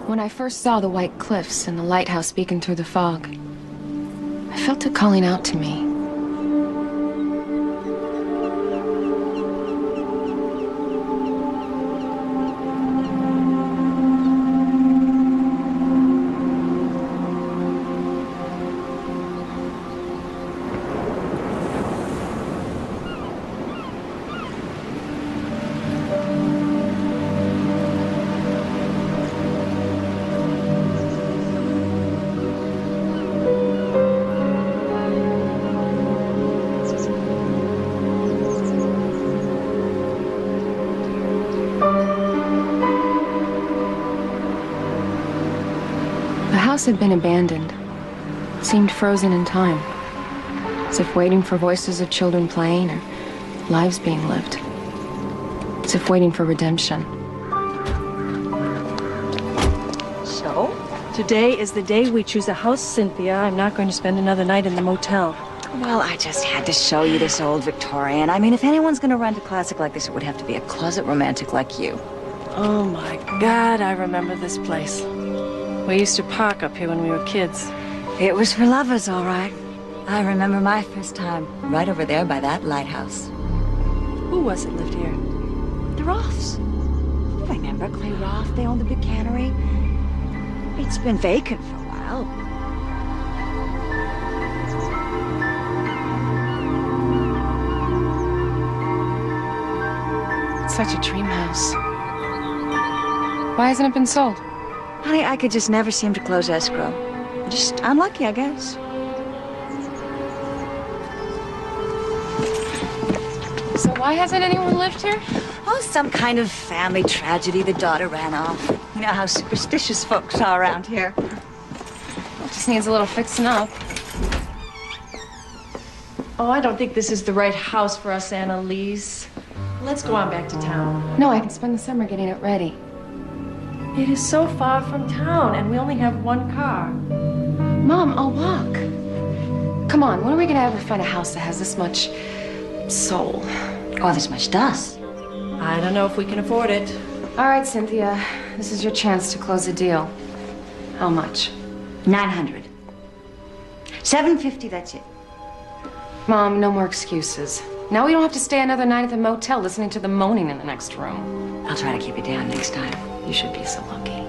When I first saw the white cliffs and the lighthouse beacon through the fog, I felt it calling out to me. The house had been abandoned. It seemed frozen in time, as if waiting for voices of children playing or lives being lived, as if waiting for redemption. So, today is the day we choose a house, Cynthia. I'm not going to spend another night in the motel. Well, I just had to show you this old Victorian. I mean, if anyone's gonna rent a classic like this, it would have to be a closet romantic like you. Oh my God, I remember this place. We used to park up here when we were kids. It was for lovers, all right. I remember my first time, right over there by that lighthouse. Who was it lived here? The Roths. Remember Clay Roth? They owned the big cannery. It's been vacant for a while. It's such a dream house. Why hasn't it been sold? Honey, I could just never seem to close escrow. Just unlucky, I guess. So why hasn't anyone lived here? Oh, some kind of family tragedy. The daughter ran off. You know how superstitious folks are around here. It just needs a little fixing up. Oh, I don't think this is the right house for us, Annalise. Let's go on back to town. No, I can spend the summer getting it ready. It is so far from town, and we only have one car. Mom, I'll walk. Come on, when are we gonna ever find a house that has this much soul? Oh, this much dust. I don't know if we can afford it. All right, Cynthia, this is your chance to close a deal. How much? 900. 750, that's it. Mom, no more excuses. Now we don't have to stay another night at the motel listening to the moaning in the next room. I'll try to keep it down next time. You should be so lucky.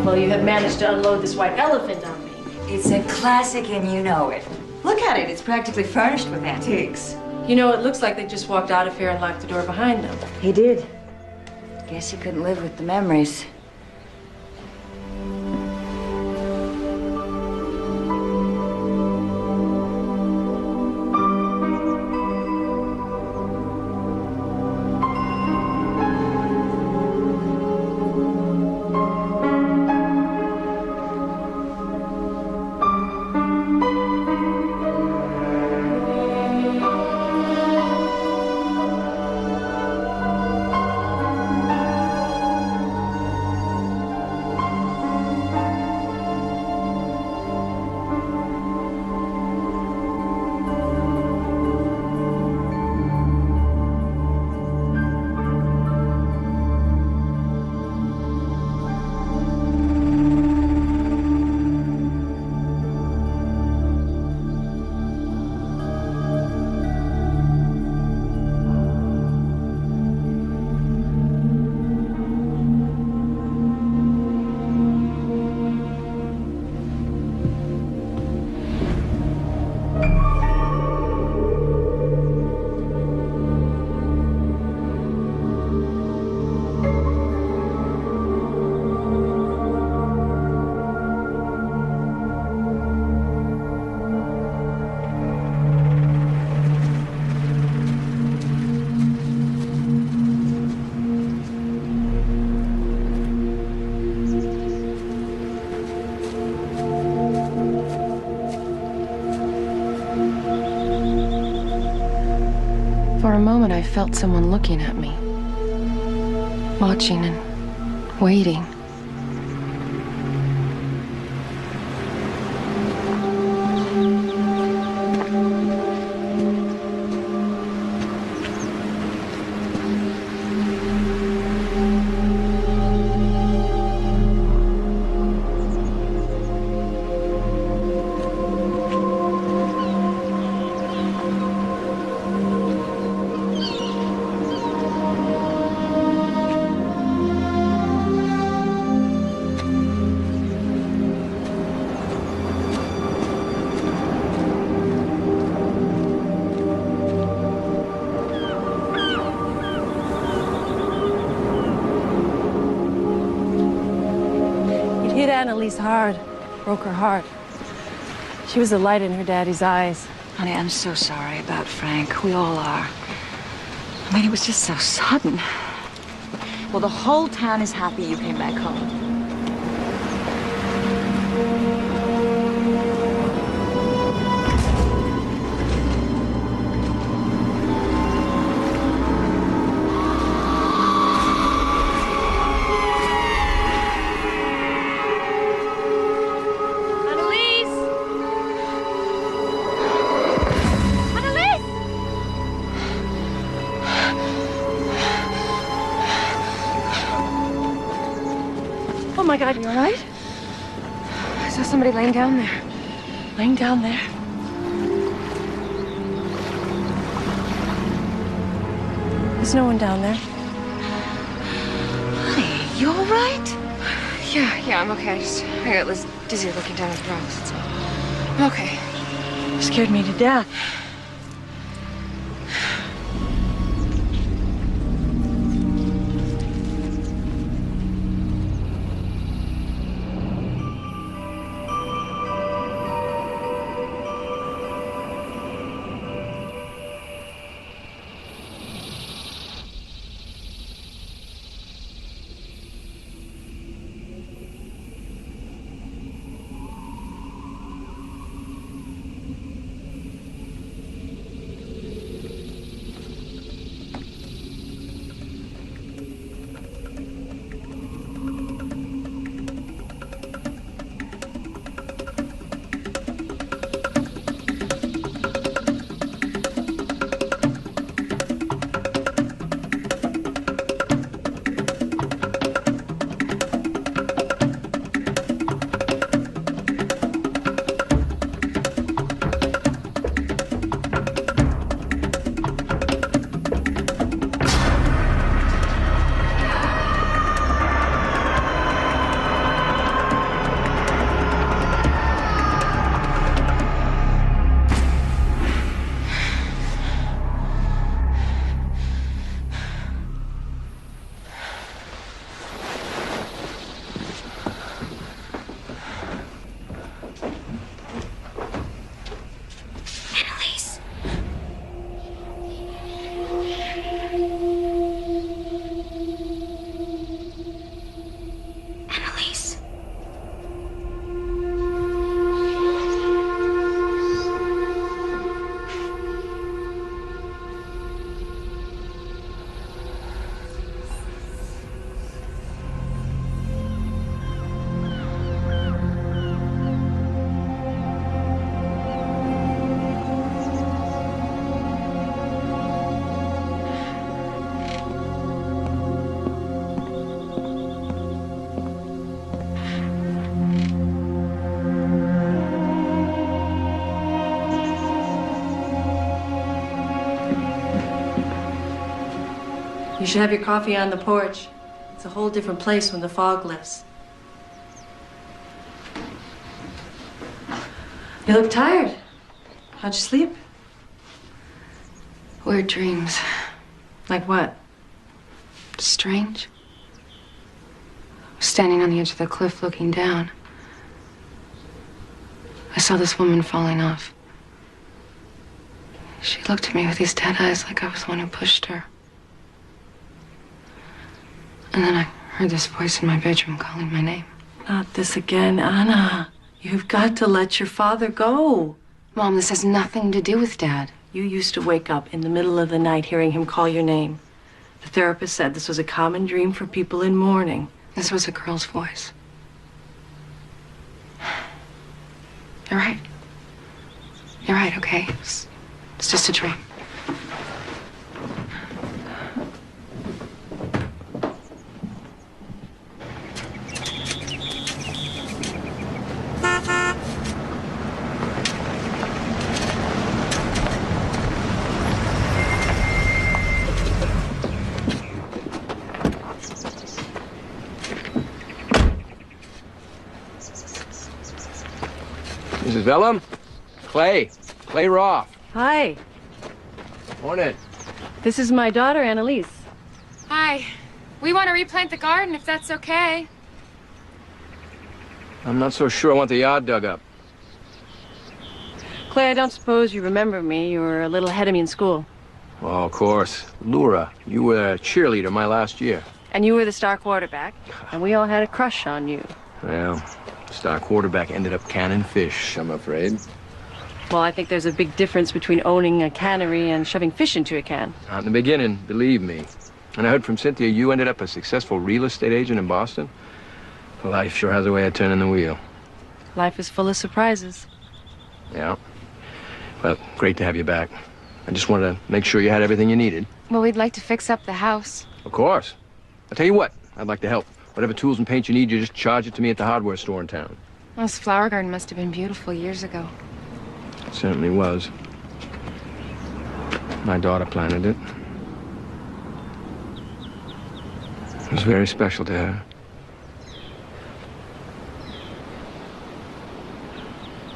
Well, you have managed to unload this white elephant on me. It's a classic and you know it. Look at it, it's practically furnished with antiques. You know, it looks like they just walked out of here and locked the door behind them. He did. Guess he couldn't live with the memories. For a moment, I felt someone looking at me, watching and waiting. Annalise hard. Broke her heart. She was the light in her daddy's eyes. Honey, I'm so sorry about Frank. We all are. I mean, it was just so sudden. Well, the whole town is happy you came back home. Oh my God, you all right? I saw somebody laying down there. Laying down there. There's no one down there. Honey, you all right? Yeah, I'm okay. I got this dizzy looking down at the rocks. That's all. I'm okay. Scared me to death. You should have your coffee on the porch. It's a whole different place when the fog lifts. You look tired. How'd you sleep? Weird dreams. Like what? Strange. I was standing on the edge of the cliff looking down. I saw this woman falling off. She looked at me with these dead eyes like I was the one who pushed her. And then I heard this voice in my bedroom calling my name. Not this again, Anna. You've got to let your father go. Mom, this has nothing to do with Dad. You used to wake up in the middle of the night hearing him call your name. The therapist said this was a common dream for people in mourning. This was a girl's voice. You're right. You're right, okay? It's just a dream. Mrs. Vellum? Clay Roth. Hi. Morning. This is my daughter, Annalise. Hi. We want to replant the garden if that's okay. I'm not so sure I want the yard dug up. Clay, I don't suppose you remember me. You were a little ahead of me in school. Oh, of course. Laura, you were a cheerleader my last year. And you were the star quarterback. And we all had a crush on you. Well, star quarterback ended up canning fish, I'm afraid. Well, I think there's a big difference between owning a cannery and shoving fish into a can. Not in the beginning, believe me. And I heard from Cynthia you ended up a successful real estate agent in Boston. Life sure has a way of turning the wheel. Life is full of surprises. Yeah. Well, great to have you back. I just wanted to make sure you had everything you needed. Well, we'd like to fix up the house. Of course. I'll tell you what, I'd like to help. Whatever tools and paint you need, you just charge it to me at the hardware store in town. Well, this flower garden must have been beautiful years ago. It certainly was. My daughter planted it. It was very special to her.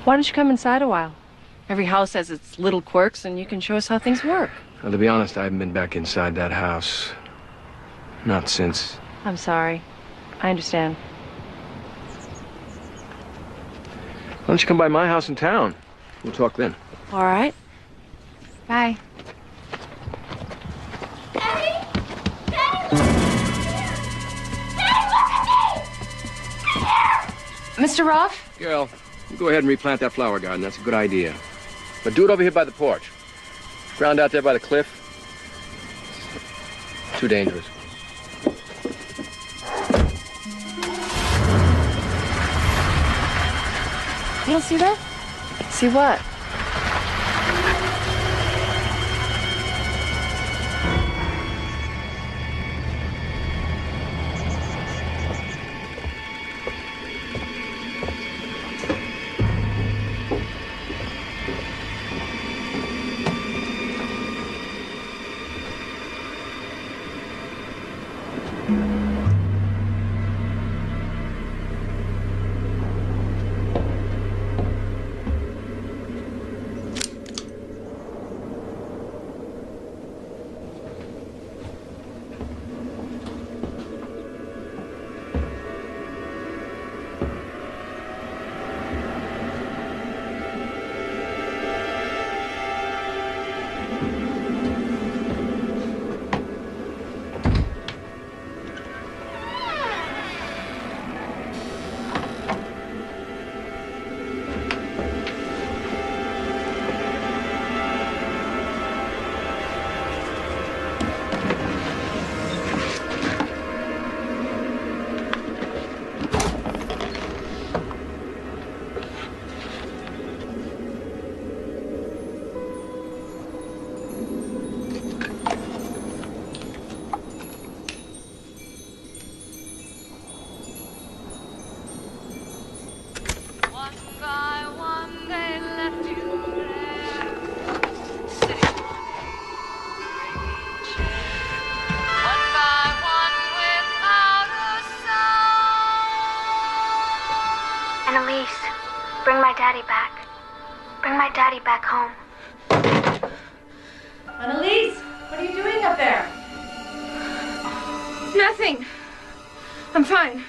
Why don't you come inside a while? Every house has its little quirks, and you can show us how things work. Well, to be honest, I haven't been back inside that house. Not since. I'm sorry. I understand. Why don't you come by my house in town? We'll talk then. All right. Bye. Mr. Roth? Girl, you go ahead and replant that flower garden. That's a good idea. But do it over here by the porch. Ground out there by the cliff. Too dangerous. You don't see that? See what? Annalise, bring my daddy back. Bring my daddy back home. Annalise, what are you doing up there? Nothing. I'm fine.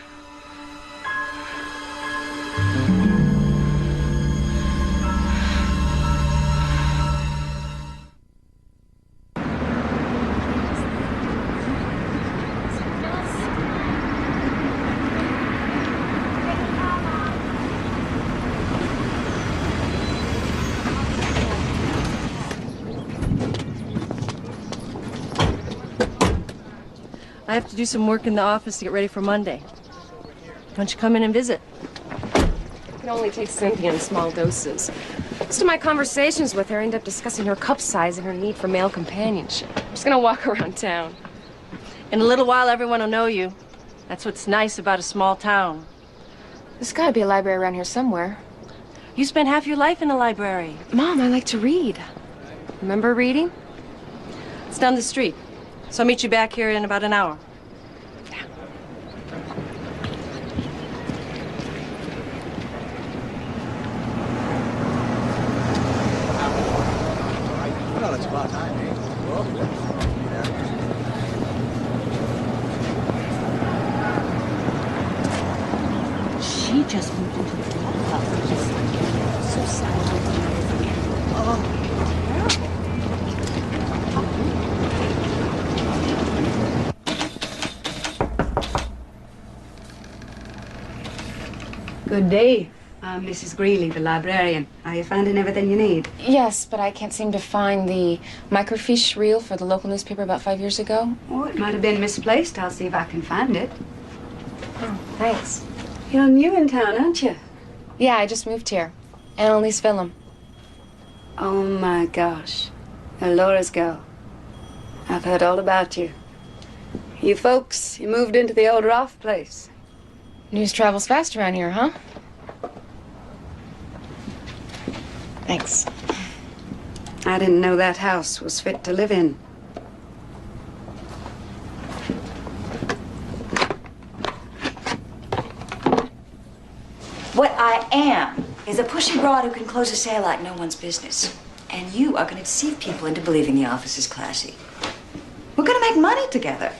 I have to do some work in the office to get ready for Monday. Why don't you come in and visit? I can only take Cynthia in small doses. Most of my conversations with her end up discussing her cup size and her need for male companionship. I'm just gonna walk around town. In a little while, everyone will know you. That's what's nice about a small town. There's gotta be a library around here somewhere. You spent half your life in a library. Mom, I like to read. Remember reading? It's down the street. So I'll meet you back here in about an hour. Well, it's about time, eh? She just moved into the club. Just so sad. Oh, Good day. I'm Mrs. Greeley, the librarian. Are you finding everything you need? Yes, but I can't seem to find the microfiche reel for the local newspaper about 5 years ago. Oh, it might have been misplaced. I'll see if I can find it. Oh, thanks. You're new in town, aren't you? Yeah, I just moved here. Annalise Phillum. Oh, my gosh. You're Laura's girl. I've heard all about you. You folks, you moved into the old Roth place. News travels fast around here, huh? Thanks. I didn't know that house was fit to live in. what I am is a pushy broad who can close a sale like no one's business. And you are going to deceive people into believing the office is classy. We're going to make money together.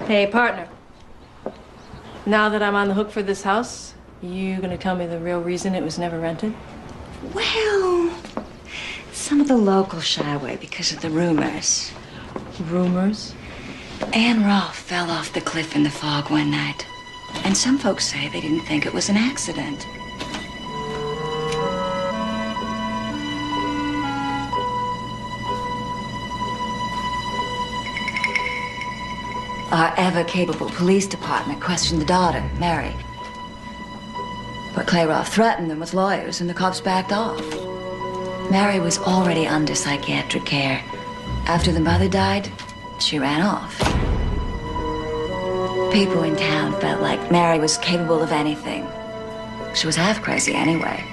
Hey, partner. Now that I'm on the hook for this house, you gonna tell me the real reason it was never rented? Well, some of the locals shy away because of the rumors. Rumors? Ann Rolfe fell off the cliff in the fog one night. And some folks say they didn't think it was an accident. Our ever-capable police department questioned the daughter, Mary. But Clay Rolfe threatened them with lawyers, and the cops backed off. Mary was already under psychiatric care. After the mother died, she ran off. People in town felt like Mary was capable of anything. She was half crazy anyway.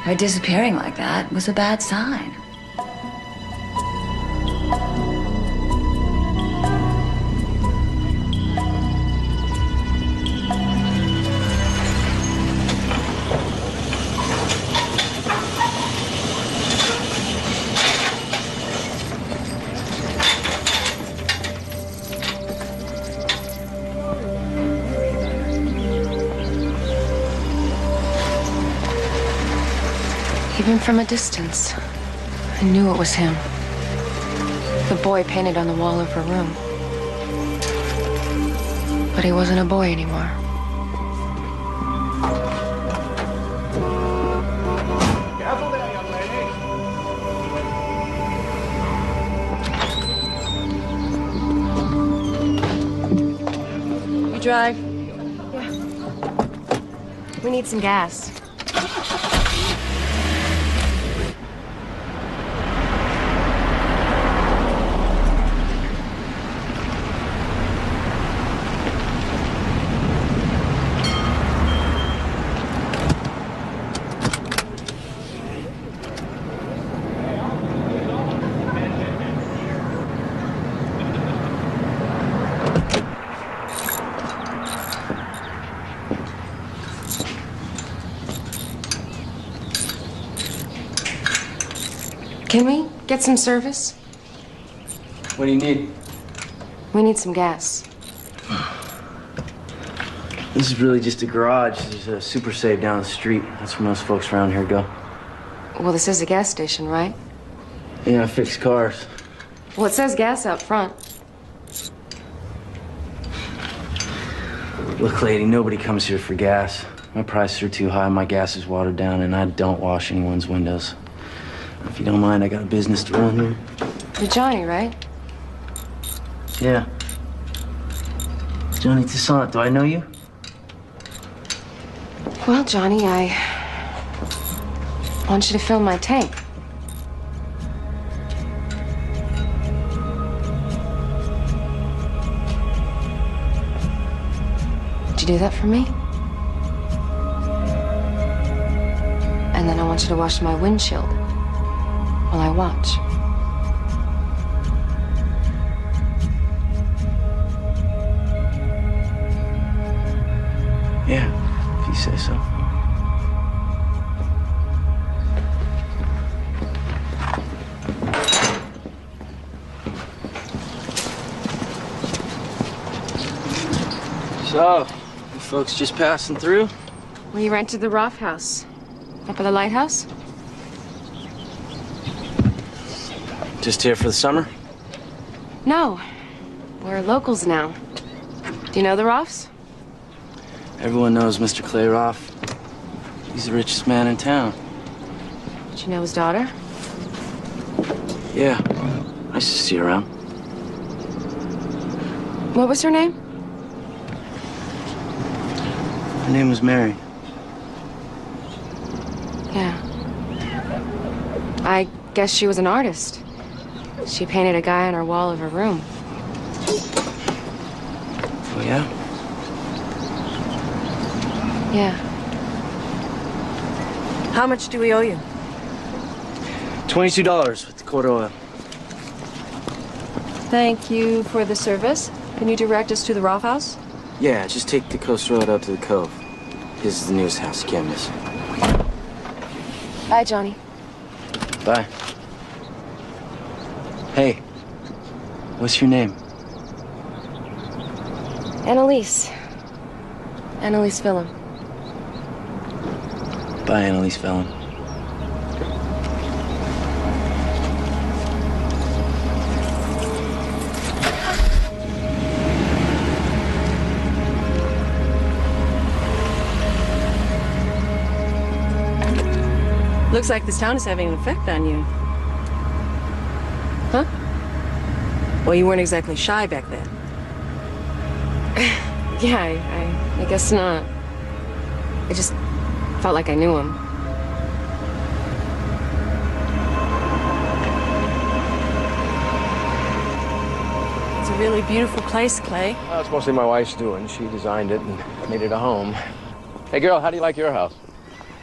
Her disappearing like that was a bad sign. Even from a distance, I knew it was him. The boy painted on the wall of her room. But he wasn't a boy anymore. Careful there, young lady. You drive? Yeah. We need some gas. Can we get some service? What do you need? We need some gas. This is really just a garage. There's a Super Save down the street. That's where most folks around here go. Well, this is a gas station, right? Yeah, I fix cars. Well, it says gas out front. Look, lady, nobody comes here for gas. My prices are too high, my gas is watered down, and I don't wash anyone's windows. If you don't mind, I got a business to run here. You're Johnny, right? Yeah. Johnny Toussaint, do I know you? Well, Johnny, I want you to fill my tank. Would you do that for me? And then I want you to wash my windshield while I watch. Yeah, if you say so. So, you folks just passing through? We rented the Roth house. Up at the lighthouse? Just here for the summer? No. We're locals now. Do you know the Roths? Everyone knows Mr. Clay Roth. He's the richest man in town. Did you know his daughter? Yeah, I used to see her around. What was her name? Her name was Mary. Yeah. I guess she was an artist. She painted a guy on her wall of her room. Oh, yeah? Yeah. How much do we owe you? $22 with the quarter oil. Thank you for the service. Can you direct us to the Roth house? Yeah, just take the coast road out to the cove. This is the newest house, you can't miss it. Bye, Johnny. Bye. Hey, what's your name? Annalise. Annalise Phillum. Bye, Annalise Fallon. Looks like this town is having an effect on you. Huh? Well, you weren't exactly shy back then. Yeah, I guess not. I just felt like I knew him. It's a really beautiful place, Clay. Well, it's mostly my wife's doing. She designed it and made it a home. Hey, girl, how do you like your house?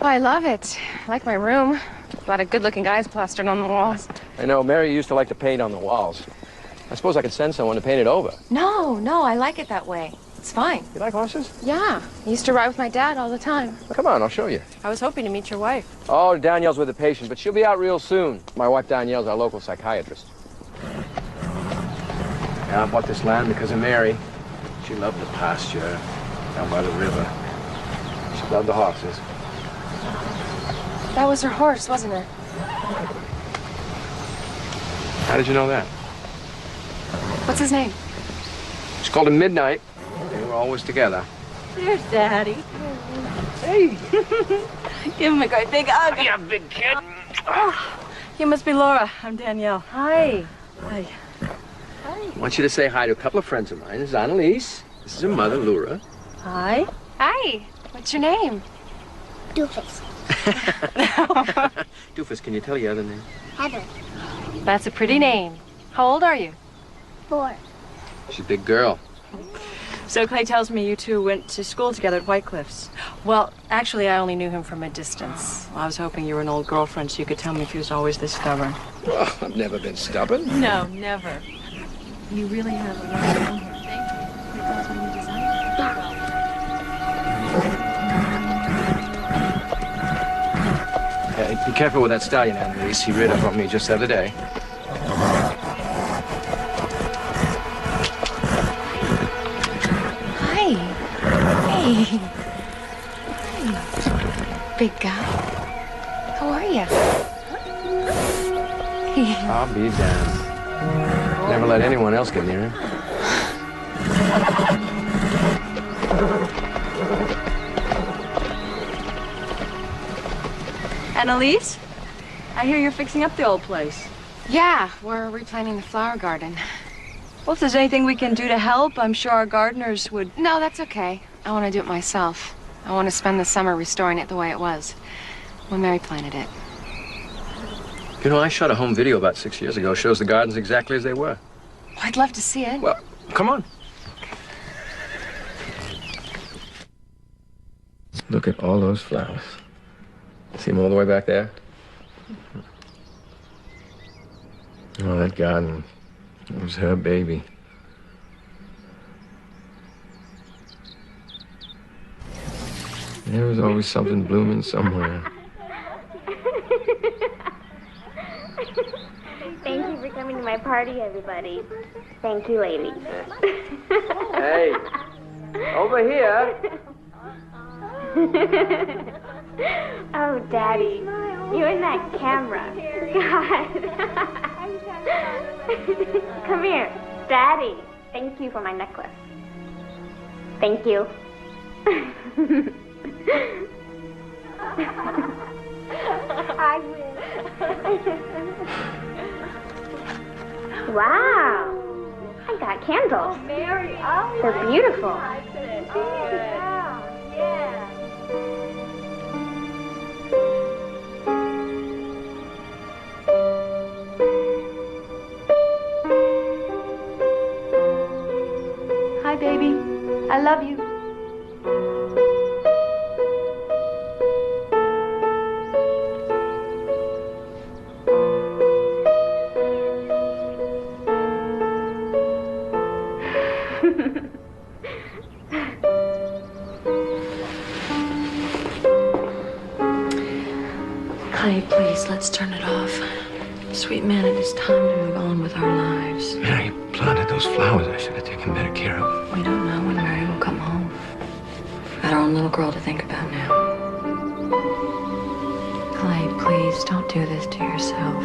Oh, I love it. I like my room. A lot of good-looking guys plastered on the walls. I know, Mary used to like to paint on the walls. I suppose I could send someone to paint it over. No, I like it that way. It's fine. You like horses? Yeah, I used to ride with my dad all the time. Well, come on, I'll show you. I was hoping to meet your wife. Oh, Danielle's with a patient, but she'll be out real soon. My wife Danielle's our local psychiatrist. Yeah, I bought this land because of Mary. She loved the pasture down by the river. She loved the horses. That was her horse, wasn't it? How did you know that? What's his name? She called him Midnight. They were always together. There's Daddy. Hey. Give him a great big hug. Yeah, big kid. Oh, you must be Laura. I'm Danielle. Hi. Hi. I want you to say hi to a couple of friends of mine. This is Annalise. This is her mother, Laura. Hi. Hi. What's your name? Doofus. Doofus, can you tell your other name? Heather. That's a pretty name. How old are you? 4. She's a big girl. So Clay tells me you two went to school together at White Cliffs. Well, actually, I only knew him from a distance. I was hoping you were an old girlfriend so you could tell me if he was always this stubborn. Well, I've never been stubborn. No, never. You really have a lot of room here. Thank you. That's when you designed Yeah, be careful with that stallion, Annalise. He reared up on me just the other day. Hi. Hey. Hi. Big guy. How are you? I'll be damned. Never let anyone else get near him. Annalise? I hear you're fixing up the old place. Yeah, we're replanting the flower garden. Well, if there's anything we can do to help, I'm sure our gardeners would... No, that's okay. I want to do it myself. I want to spend the summer restoring it the way it was when Mary planted it. You know, I shot a home video about 6 years ago. Shows the gardens exactly as they were. Oh, I'd love to see it. Well, come on. Look at all those flowers. See them all the way back there? Oh, that garden. It was her baby. There was always something blooming somewhere. Thank you for coming to my party, everybody. Thank you, ladies. Hey. Over here. Oh, Daddy, you and that camera. God. Come here, Daddy. Thank you for my necklace. Thank you. I will. Wow. I got candles. Oh, Mary. Oh, they're beautiful. Yeah. Hi, baby. I love you. Clay, please, let's turn it off. Sweet man, it is time to move on with our lives. Mary planted those flowers. I should have taken better care of. We don't know when Mary will come home. We've got our own little girl to think about now. Clay, please, don't do this to yourself.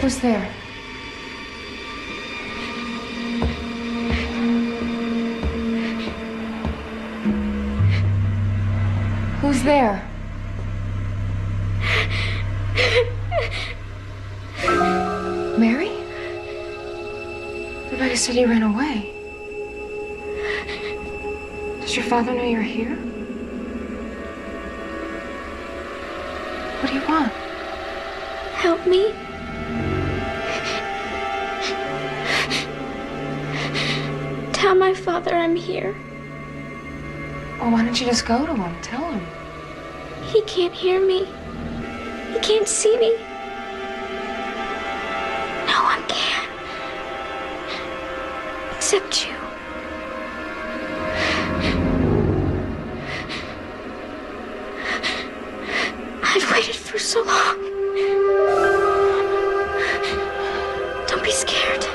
Who's there? Who's there? Mary? Rebecca said you ran away. Does your father know you're here? What do you want? Help me. Tell my father I'm here. Well, why don't you just go to him? Tell him. He can't hear me. He can't see me. No one can. Except you. I've waited for so long. Don't be scared.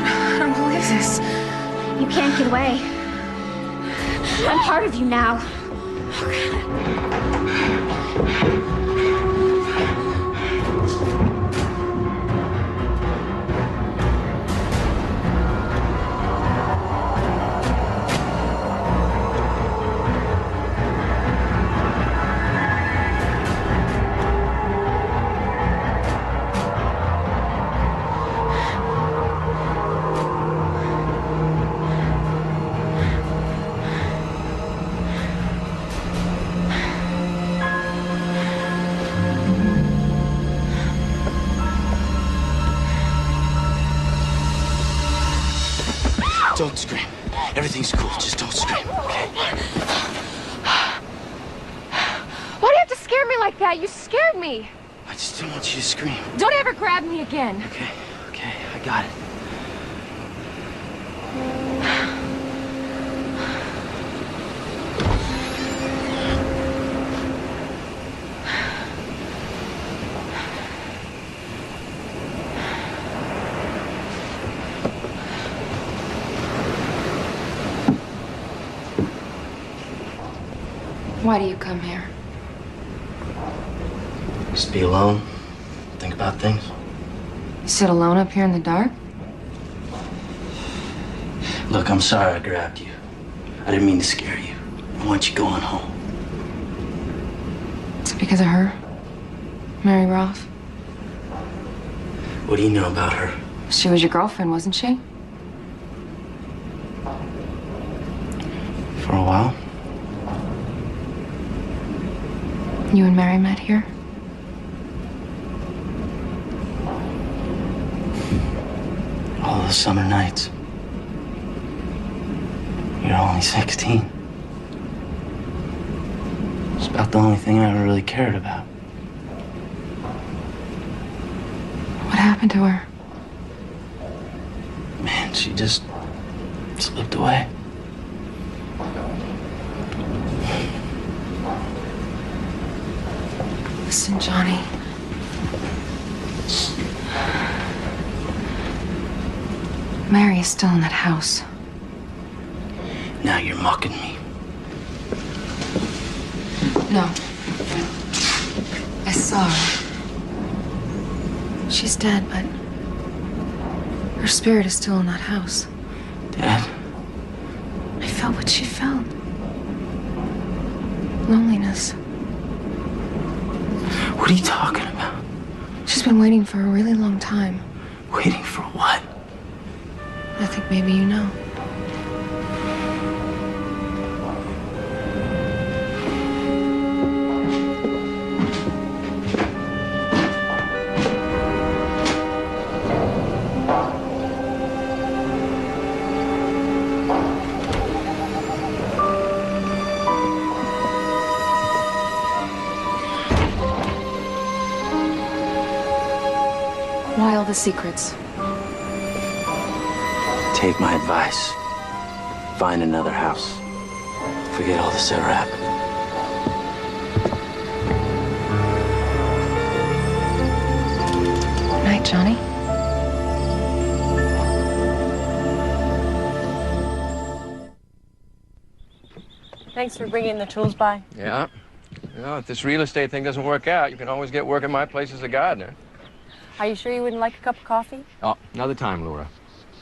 I don't believe this. You can't get away. I'm part of you now. Don't scream. Everything's cool. Just don't scream, okay? Why do you have to scare me like that? You scared me. I just don't want you to scream. Don't ever grab me again. Okay, I got it. Why do you come here? Just be alone. Think about things. You sit alone up here in the dark? Look, I'm sorry I grabbed you. I didn't mean to scare you. I want you going home. Is it because of her? Mary Roth? What do you know about her? She was your girlfriend, wasn't she? For a while. You and Mary met here? All those summer nights. You're only 16. It's about the only thing I ever really cared about. What happened to her? Man, she just slipped away. Listen, Johnny. Mary is still in that house. Now you're mocking me. No. I saw her. She's dead, but her spirit is still in that house. Dad? I felt what she felt. Loneliness. What are you talking about? She's been waiting for a really long time. Waiting for what? I think maybe you know. Why all the secrets? Take my advice. Find another house. Forget all this ever happened. Good night, Johnny. Thanks for bringing the tools by. Yeah. You know, if this real estate thing doesn't work out, you can always get work at my place as a gardener. Are you sure you wouldn't like a cup of coffee? Oh, another time, Laura.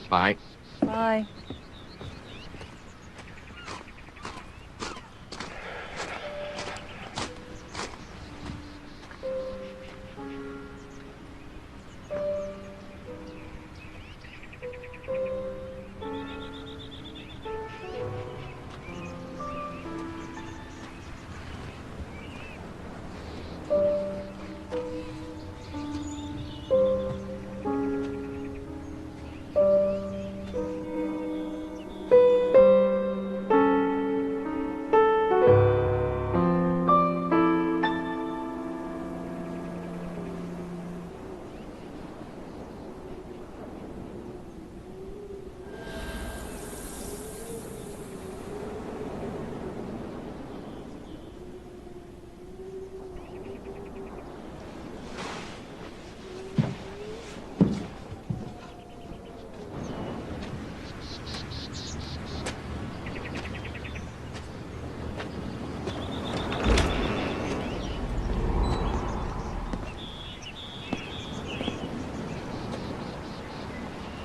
Bye. Bye.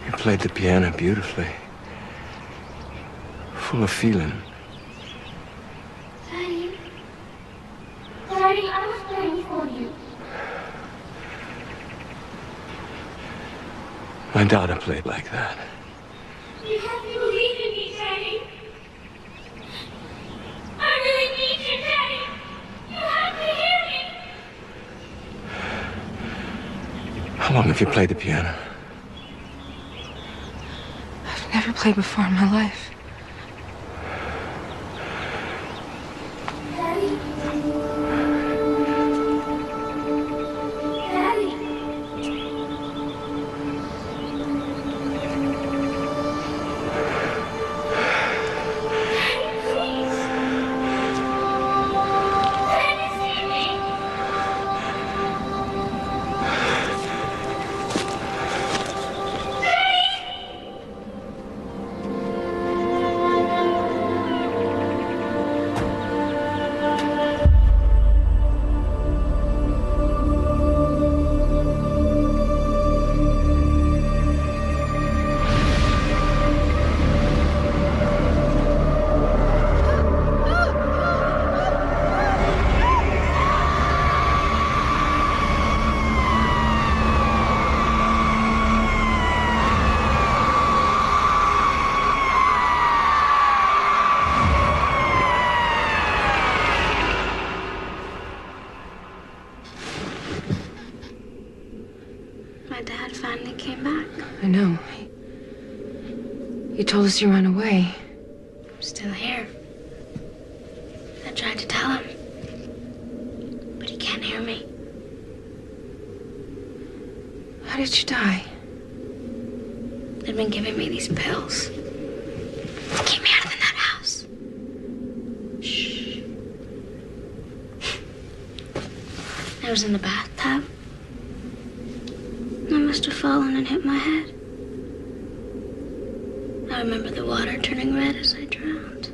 You played the piano beautifully. Full of feeling. Daddy. Daddy, I was praying for you. My daughter played like that. You have to believe in me, Daddy. I really need you, Daddy. You have to hear me. How long have you played the piano? I've never played before in my life. Daddy. Daddy. my dad finally came back. I know. He told us you ran away. I'm still here. I tried to tell him, but he can't hear me. How did you die? They've been giving me these pills to keep me out of the nut house. Shh. I was in the bathtub. I must have fallen and hit my head. I remember the water turning red as I drowned.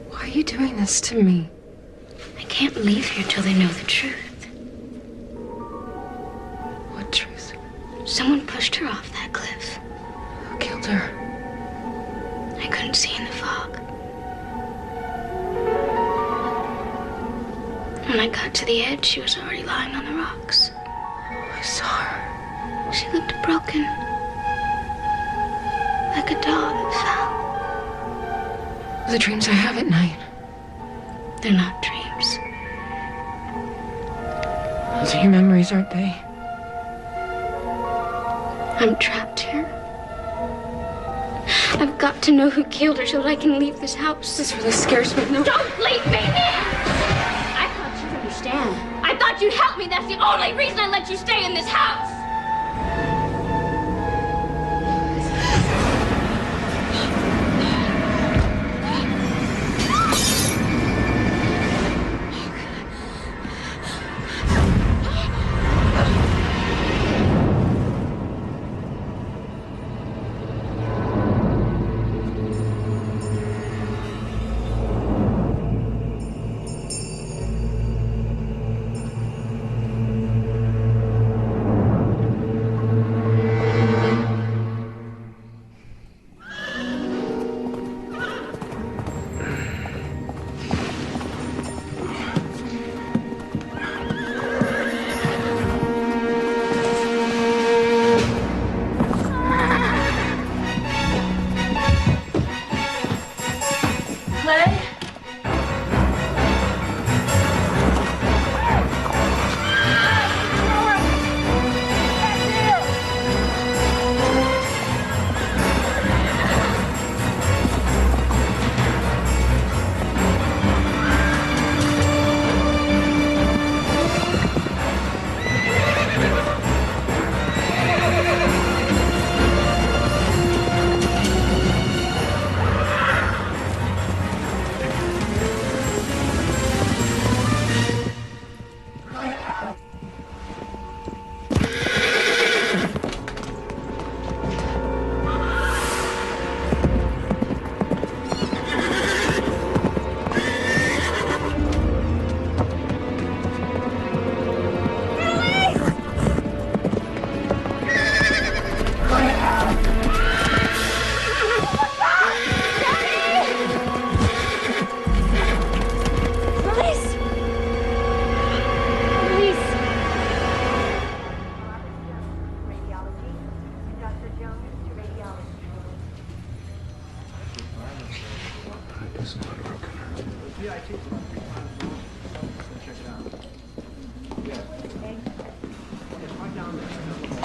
Why are you doing this to me? I can't leave here till they know the truth. What truth? Someone pushed her off that cliff. Who killed her? I couldn't see in the fog. When I got to the edge, she was already lying on the rocks. I saw her. She looked broken. Like a doll that fell. The dreams I have at night. They're not dreams. Those are your memories, aren't they? I'm trapped here. I've got to know who killed her so that I can leave this house. This really scares me. No. Don't leave me! I thought you'd understand. I thought you'd help me. That's the only reason I let you stay in this house.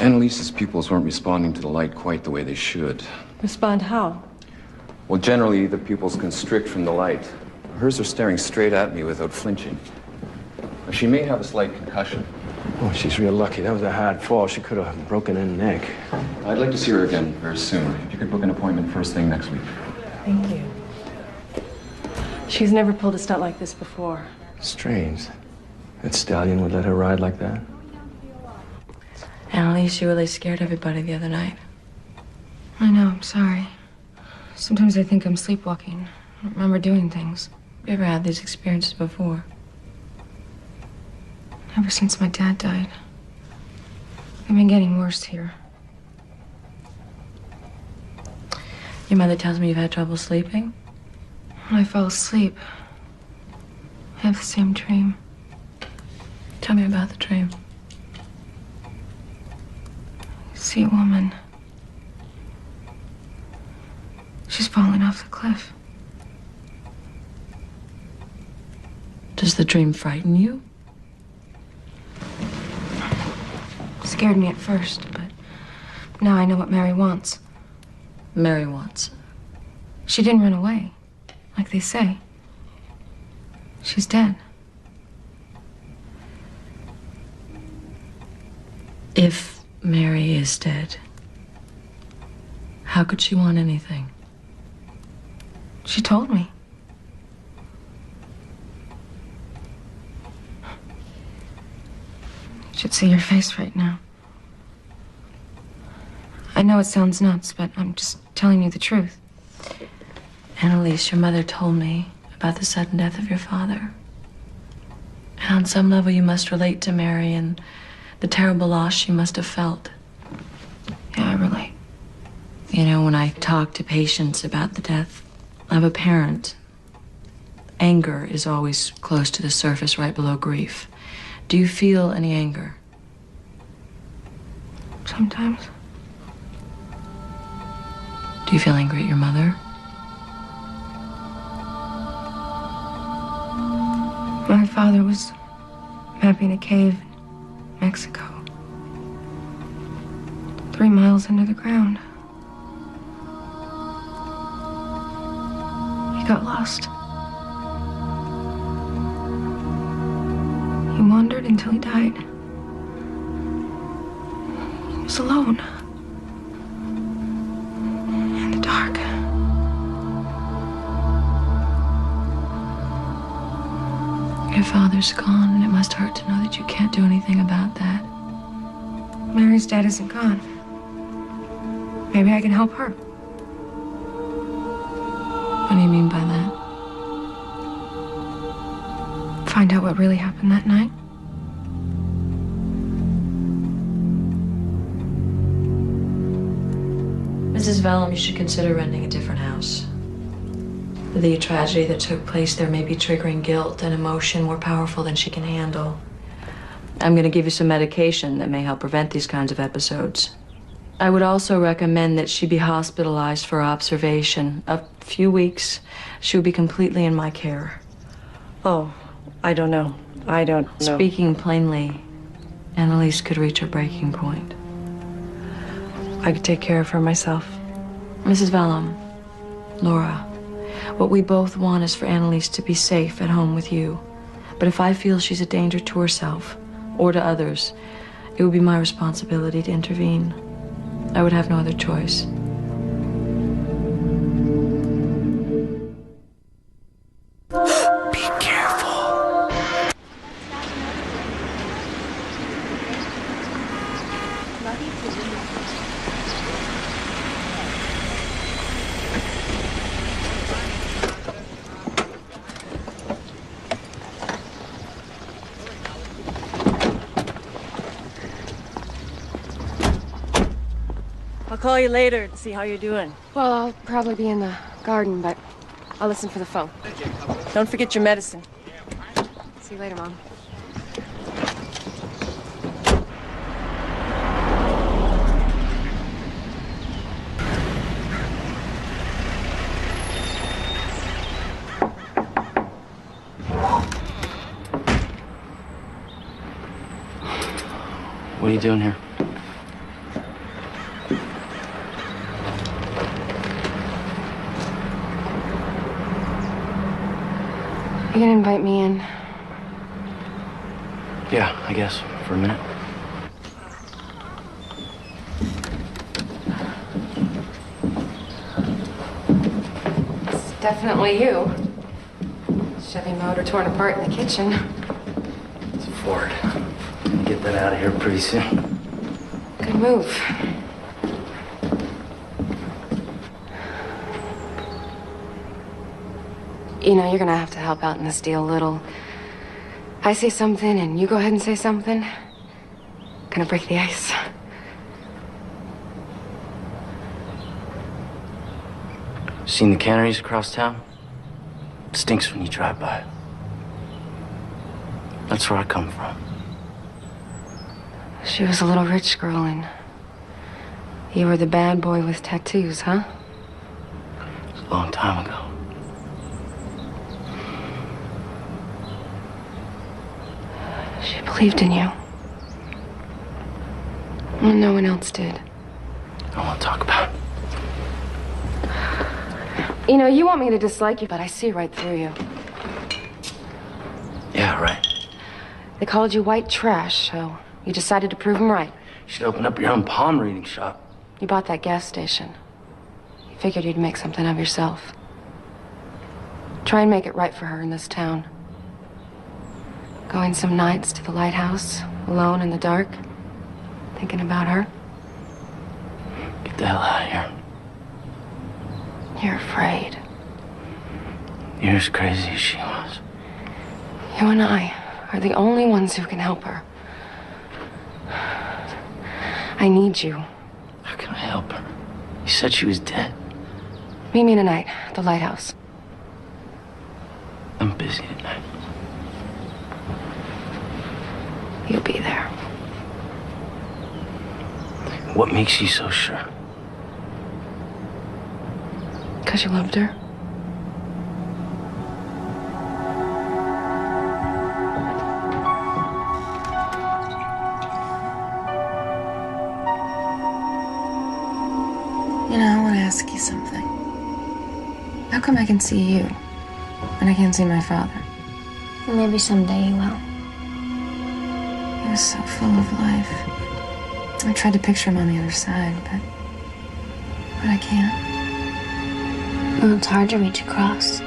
Annalise's pupils weren't responding to the light quite the way they should. Respond how? Well, generally, the pupils constrict from the light. Hers are staring straight at me without flinching. She may have a slight concussion. Oh, she's real lucky. That was a hard fall. She could have broken her neck. I'd like to see her again very soon. If you could book an appointment first thing next week. Thank you. She's never pulled a stunt like this before. Strange. That stallion would let her ride like that. Annalise, you really scared everybody the other night. I know, I'm sorry. Sometimes I think I'm sleepwalking. I don't remember doing things. You ever had these experiences before? Ever since my dad died. They've been getting worse here. Your mother tells me you've had trouble sleeping? When I fall asleep, I have the same dream. Tell me about the dream. I see a woman. She's falling off the cliff. Does the dream frighten you? Scared me at first, but now I know what Mary wants. Mary wants. She didn't run away, like they say. She's dead. If Mary is dead, how could she want anything? She told me. You should see your face right now. I know it sounds nuts, but I'm just telling you the truth. Annalise, your mother told me about the sudden death of your father. And on some level, you must relate to Mary and the terrible loss she must have felt. Yeah, I relate. You know, when I talk to patients about the death of a parent, anger is always close to the surface, right below grief. Do you feel any anger? Sometimes. Do you feel angry at your mother? My father was mapping a cave in Mexico. 3 miles under the ground. He got lost. He wandered until he died. He was alone. In the dark. Your father's gone, and it must hurt to know that you can't do anything about that. Mary's dad isn't gone. Maybe I can help her. What do you mean by that? Find out what really happened that night. Mrs. Vellum, you should consider renting a different house. The tragedy that took place there may be triggering guilt and emotion more powerful than she can handle. I'm going to give you some medication that may help prevent these kinds of episodes. I would also recommend that she be hospitalized for observation. A few weeks, she would be completely in my care. Oh, I don't know. I don't know. Speaking plainly, Annalise could reach her breaking point. I could take care of her myself. Mrs. Vellum, Laura, what we both want is for Annalise to be safe at home with you. But if I feel she's a danger to herself or to others, it would be my responsibility to intervene. I would have no other choice. Be careful. I'll call you later to see how you're doing. Well, I'll probably be in the garden, but I'll listen for the phone. Don't forget your medicine. See you later, Mom. What are you doing here? You gonna invite me in? Yeah, I guess, for a minute. It's definitely you. Chevy motor torn apart in the kitchen. It's a Ford. Get that out of here pretty soon. Good move. You know, you're gonna have to help out in this deal a little. I say something and you go ahead and say something. Gonna break the ice. Seen the canneries across town? Stinks when you drive by. That's where I come from. She was a little rich girl and you were the bad boy with tattoos, huh? It was a long time ago. She believed in you. Well, no one else did. I won't talk about it. You know, you want me to dislike you, but I see right through you. Yeah, right. They called you white trash, so you decided to prove them right. You should open up your own palm reading shop. You bought that gas station. You figured you'd make something of yourself. Try and make it right for her in this town. Going some nights to the lighthouse, alone in the dark, thinking about her. Get the hell out of here. You're afraid. You're as crazy as she was. You and I are the only ones who can help her. I need you. How can I help her? You said she was dead. Meet me tonight at the lighthouse. I'm busy tonight. You'll be there. What makes you so sure? Because you loved her? You know, I want to ask you something. How come I can see you, and I can't see my father? Maybe someday you will. He was so full of life. I tried to picture him on the other side, but I can't. Well, it's hard to reach across. I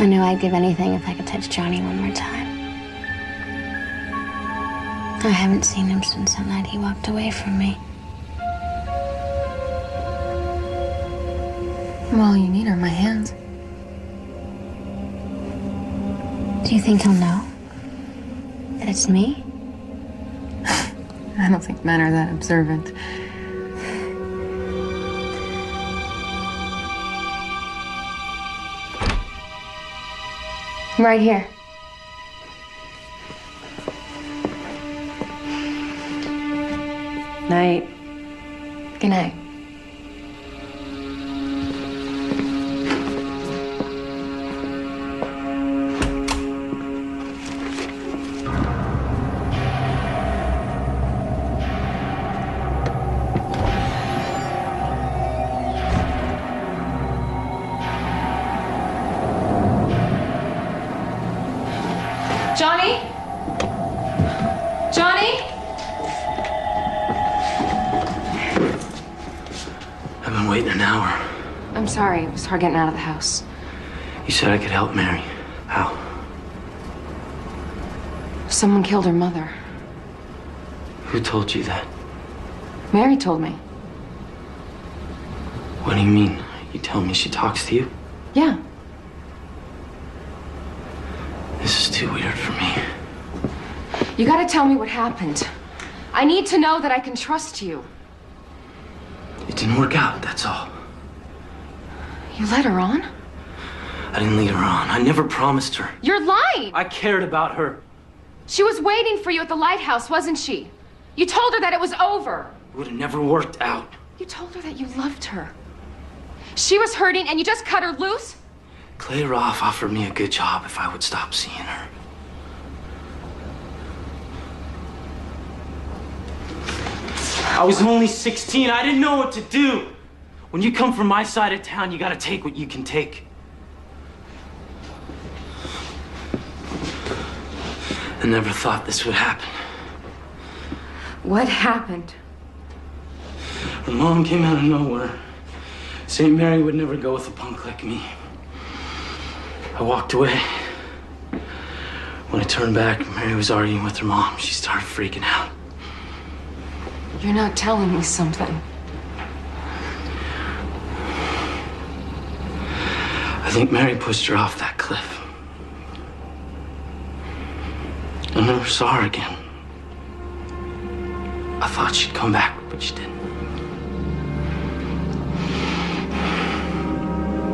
knew I'd give anything if I could touch Johnny one more time. I haven't seen him since that night he walked away from me. Well, all you need are my hands. Do you think he'll know that it's me? I don't think men are that observant. I'm right here. Night. Good night. Johnny? Johnny? I've been waiting an hour. I'm sorry. It was hard getting out of the house. You said I could help Mary. How? Someone killed her mother. Who told you that? Mary told me. What do you mean? You tell me she talks to you? Yeah. This is too weird for me. You gotta tell me what happened. I need to know that I can trust you. It didn't work out, that's all. You led her on? I didn't lead her on. I never promised her. You're lying! I cared about her. She was waiting for you at the lighthouse, wasn't she? You told her that it was over. It would have never worked out. You told her that you loved her. She was hurting and you just cut her loose? Clay Roth offered me a good job if I would stop seeing her. I was only 16. I didn't know what to do. When you come from my side of town, you gotta take what you can take. I never thought this would happen. What happened? Her mom came out of nowhere. St. Mary would never go with a punk like me. I walked away. When I turned back, Mary was arguing with her mom. She started freaking out. You're not telling me something. I think Mary pushed her off that cliff. I never saw her again. I thought she'd come back, but she didn't.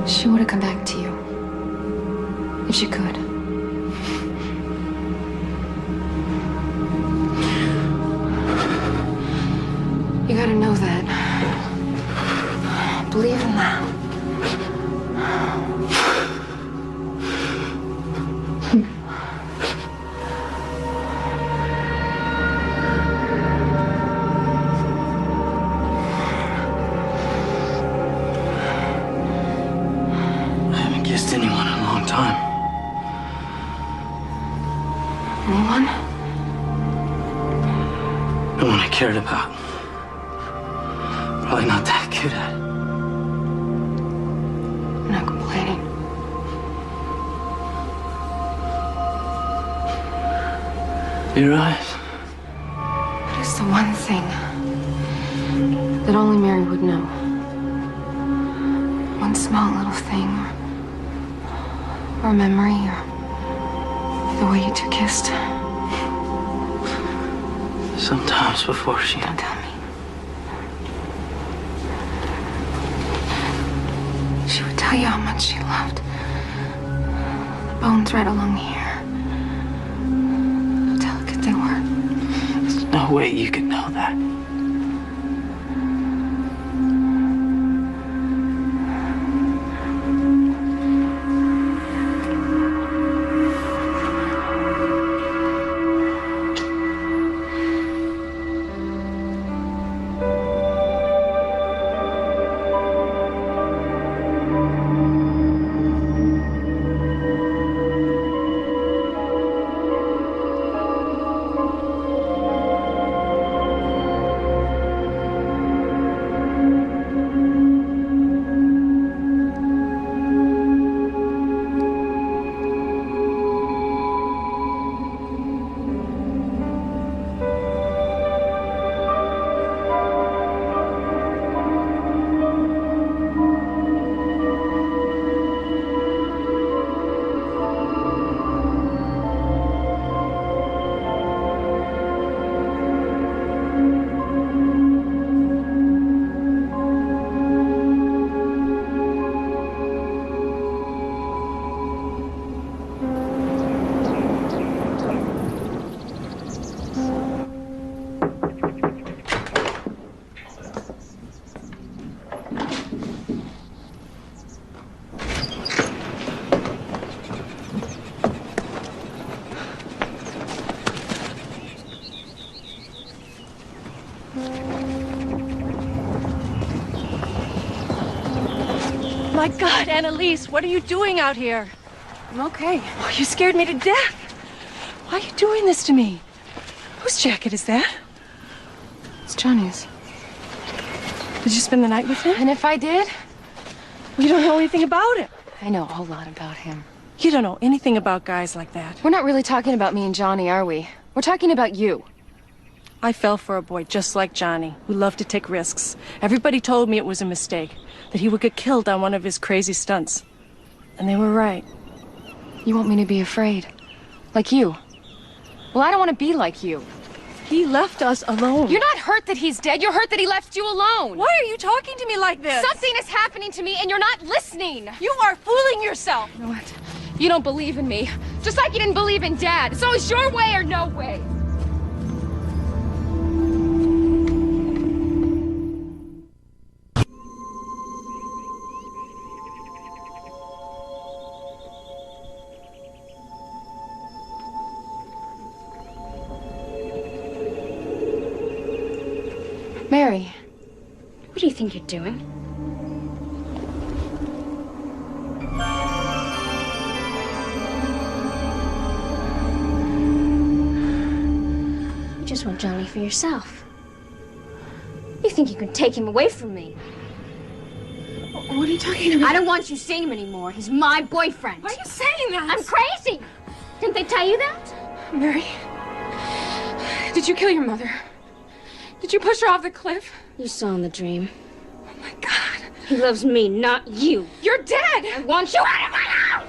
She would have come back to you. If she could. You gotta know that. Believe in that. The one I cared about. Probably not that good at it. I'm not complaining. Your eyes. What is the one thing that only Mary would know? One small little thing, or a memory, or the way you two kissed. Sometimes before she... Don't tell me. She would tell you how much she loved. Bones right along here. How delicate they were. There's no way you could know that. My God, Annalise, what are you doing out here? I'm okay. Oh, you scared me to death. Why are you doing this to me? Whose jacket is that? It's Johnny's. Did you spend the night with him? And if I did? You don't know anything about him. I know a whole lot about him. You don't know anything about guys like that. We're not really talking about me and Johnny, are we? We're talking about you. I fell for a boy just like Johnny, who loved to take risks. Everybody told me it was a mistake, that he would get killed on one of his crazy stunts. And they were right. You want me to be afraid? Like you? Well, I don't want to be like you. He left us alone. You're not hurt that he's dead. You're hurt that he left you alone. Why are you talking to me like this? Something is happening to me and you're not listening. You are fooling yourself. You know what? You don't believe in me. Just like you didn't believe in Dad. It's always your way or no way. Mary. What do you think you're doing? You just want Johnny for yourself. You think you can take him away from me? What are you talking about? I don't want you seeing him anymore. He's my boyfriend. Why are you saying that? I'm crazy. Didn't they tell you that? Mary, did you kill your mother? Did you push her off the cliff? You saw in the dream. Oh my God. He loves me, not you. You're dead! I want you out of my house!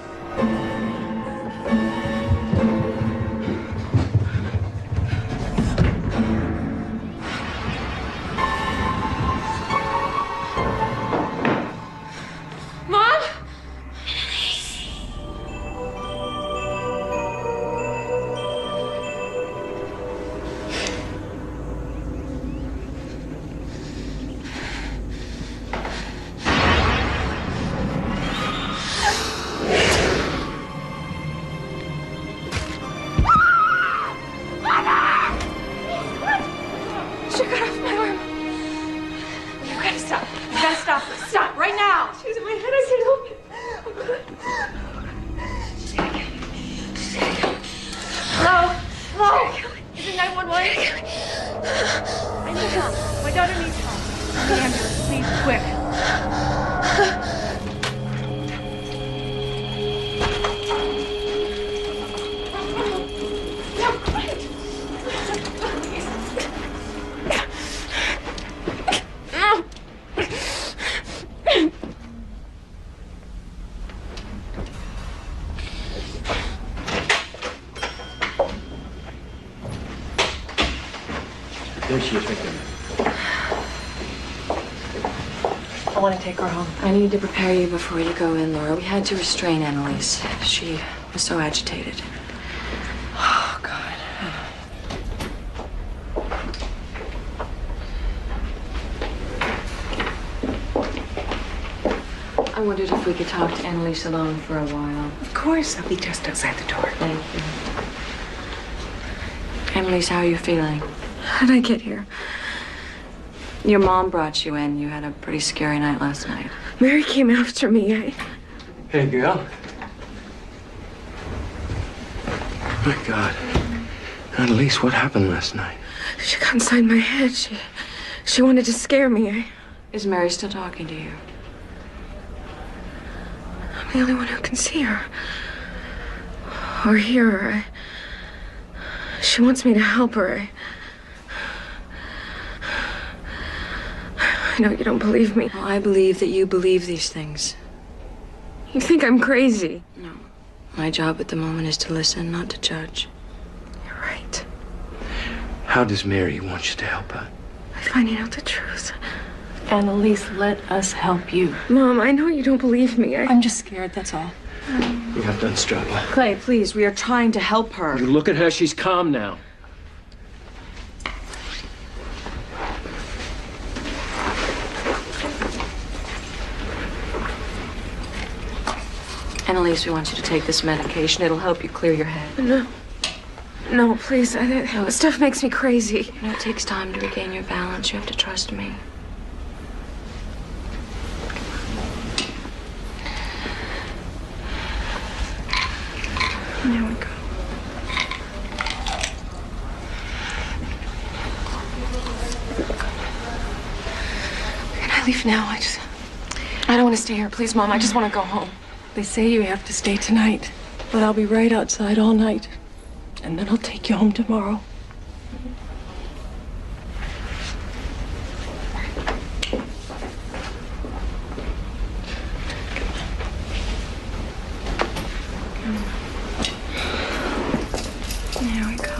Mom? She got off my arm. You gotta stop. You gotta stop. Stop right now. She's in my head. I can't help it. Hello? Hello? Is it 911? I need help. My daughter needs help. The ambulance, please, quick. There she is, right there. I want to take her home. I need to prepare you before you go in, Laura. We had to restrain Annalise. She was so agitated. Oh, God. I wondered if we could talk to Annalise alone for a while. Of course, I'll be just outside the door. Thank you. Annalise, how are you feeling? How'd I get here? Your mom brought you in. You had a pretty scary night last night. Mary came after me. Hey, girl. My God. Annalise, what happened last night? She got inside my head. She wanted to scare me. Is Mary still talking to you? I'm the only one who can see her. Or hear her. She wants me to help her. I know you don't believe me. Well, I believe that you believe these things. You think I'm crazy? No. My job at the moment is to listen, not to judge. You're right. How does Mary want you to help her? By finding out the truth. Annalise, let us help you. Mom, I know you don't believe me. I'm just scared, that's all. You have to unstrap her. Clay, please, we are trying to help her. You look at her, she's calm now. Annalise, we want you to take this medication. It'll help you clear your head. No. No, please. This stuff makes me crazy. You know, it takes time to regain your balance. You have to trust me. There we go. Can I leave now? I don't want to stay here. Please, Mom. I just want to go home. They say you have to stay tonight, but I'll be right outside all night. And then I'll take you home tomorrow. There we go.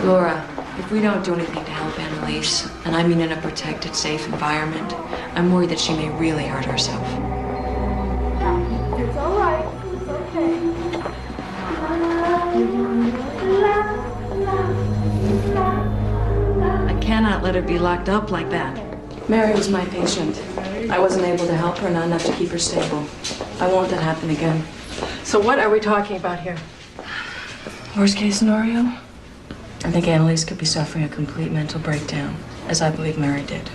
Laura, if we don't do anything to help Annalise, and I mean in a protected, safe environment, I'm worried that she may really hurt herself. It's all right. It's okay. I cannot let her be locked up like that. Mary was my patient. I wasn't able to help her, not enough to keep her stable. I won't let that happen again. So what are we talking about here? Worst case scenario? I think Annalise could be suffering a complete mental breakdown, as I believe Mary did.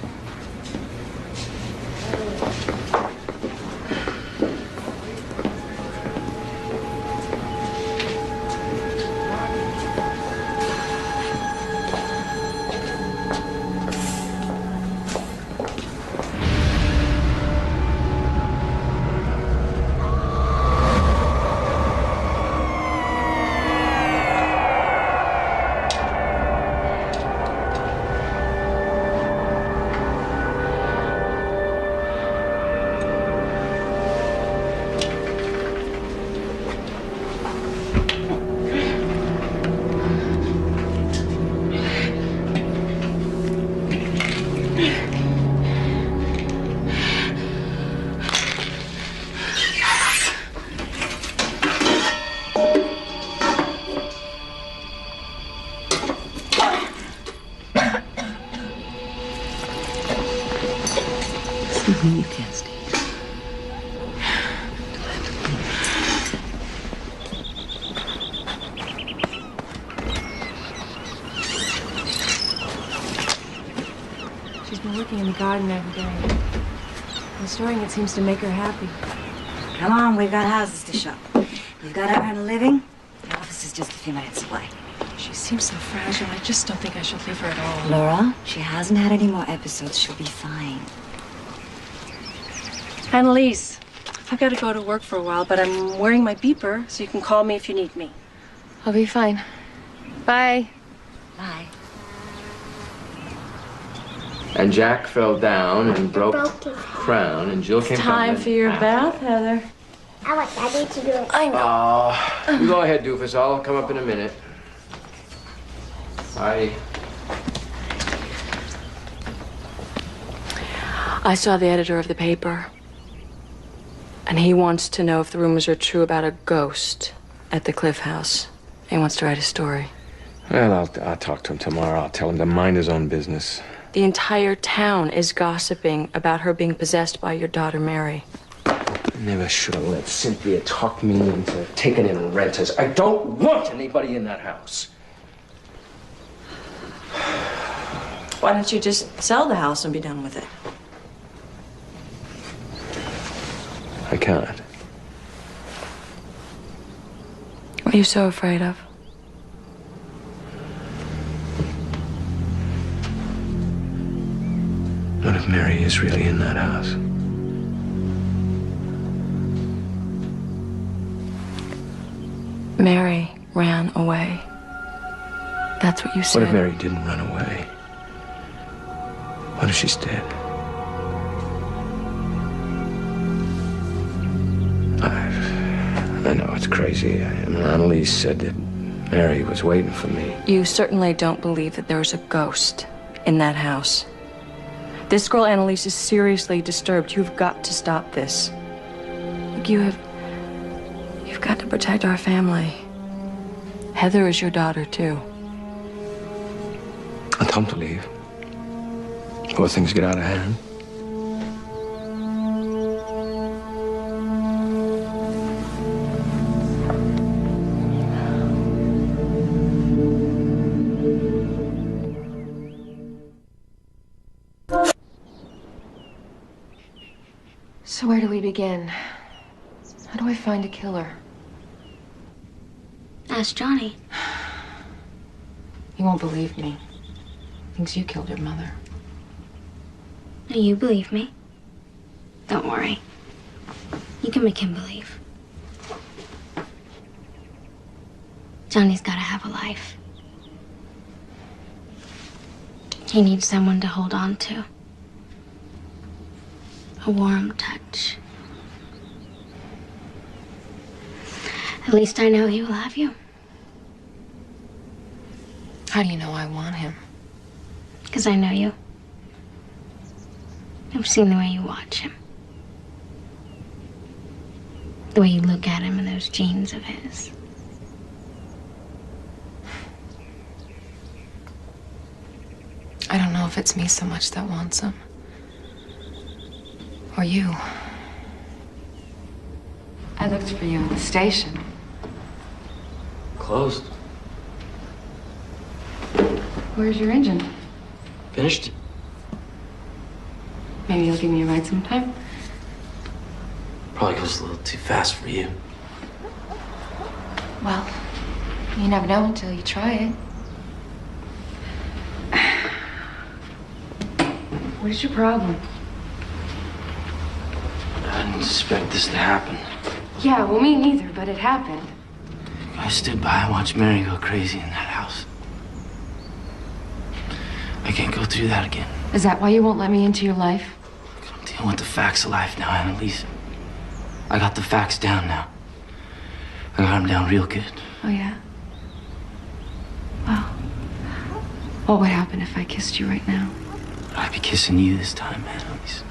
You can't stay. She's been working in the garden every day. Restoring it seems to make her happy. Come on, we've got houses to show. You've got to earn a living. The office is just a few minutes away. She seems so fragile. I just don't think I should leave her at all. Laura, she hasn't had any more episodes. She'll be fine. Annalise, I've got to go to work for a while, but I'm wearing my beeper, so you can call me if you need me. I'll be fine. Bye. Bye. And Jack fell down and broke his crown, and Jill came Time tumbling for your after. bath, Heather. I want Daddy to do it. I know. You go ahead, doofus. I'll come up in a minute. Bye. I saw the editor of the paper, and he wants to know if the rumors are true about a ghost at the Cliff House. He wants to write a story. Well, I'll talk to him tomorrow. I'll tell him to mind his own business. The entire town is gossiping about her being possessed by your daughter, Mary. I never should have let Cynthia talk me into taking in renters. I don't want anybody in that house. Why don't you just sell the house and be done with it? I can't. What are you so afraid of? What if Mary is really in that house? Mary ran away. That's what you said. What if Mary didn't run away? What if she's dead? I know it's crazy. I mean, Annalise said that Mary was waiting for me. You certainly don't believe that there was a ghost in that house. This girl, Annalise, is seriously disturbed. You've got to stop this. Look, you've got to protect our family. Heather is your daughter, too. I'll tell him to leave before things get out of hand. So where do we begin? How do I find a killer? Ask Johnny. He won't believe me. Thinks you killed your mother. No, you believe me. Don't worry. You can make him believe. Johnny's gotta have a life. He needs someone to hold on to. A warm touch. At least I know he will have you. How do you know I want him? Because I know you. I've seen the way you watch him. The way you look at him in those jeans of his. I don't know if it's me so much that wants him. Or you. I looked for you at the station. Closed. Where's your engine? Finished? Maybe you'll give me a ride sometime? Probably goes a little too fast for you. Well, you never know until you try it. What is your problem? I didn't expect this to happen. Yeah, well, me neither, but it happened. I stood by and watched Mary go crazy in that house. I can't go through that again. Is that why you won't let me into your life? I'm dealing with the facts of life now, Annalise. I got the facts down now. I got them down real good. Oh, yeah? Well, what would happen if I kissed you right now? I'd be kissing you this time, Annalise.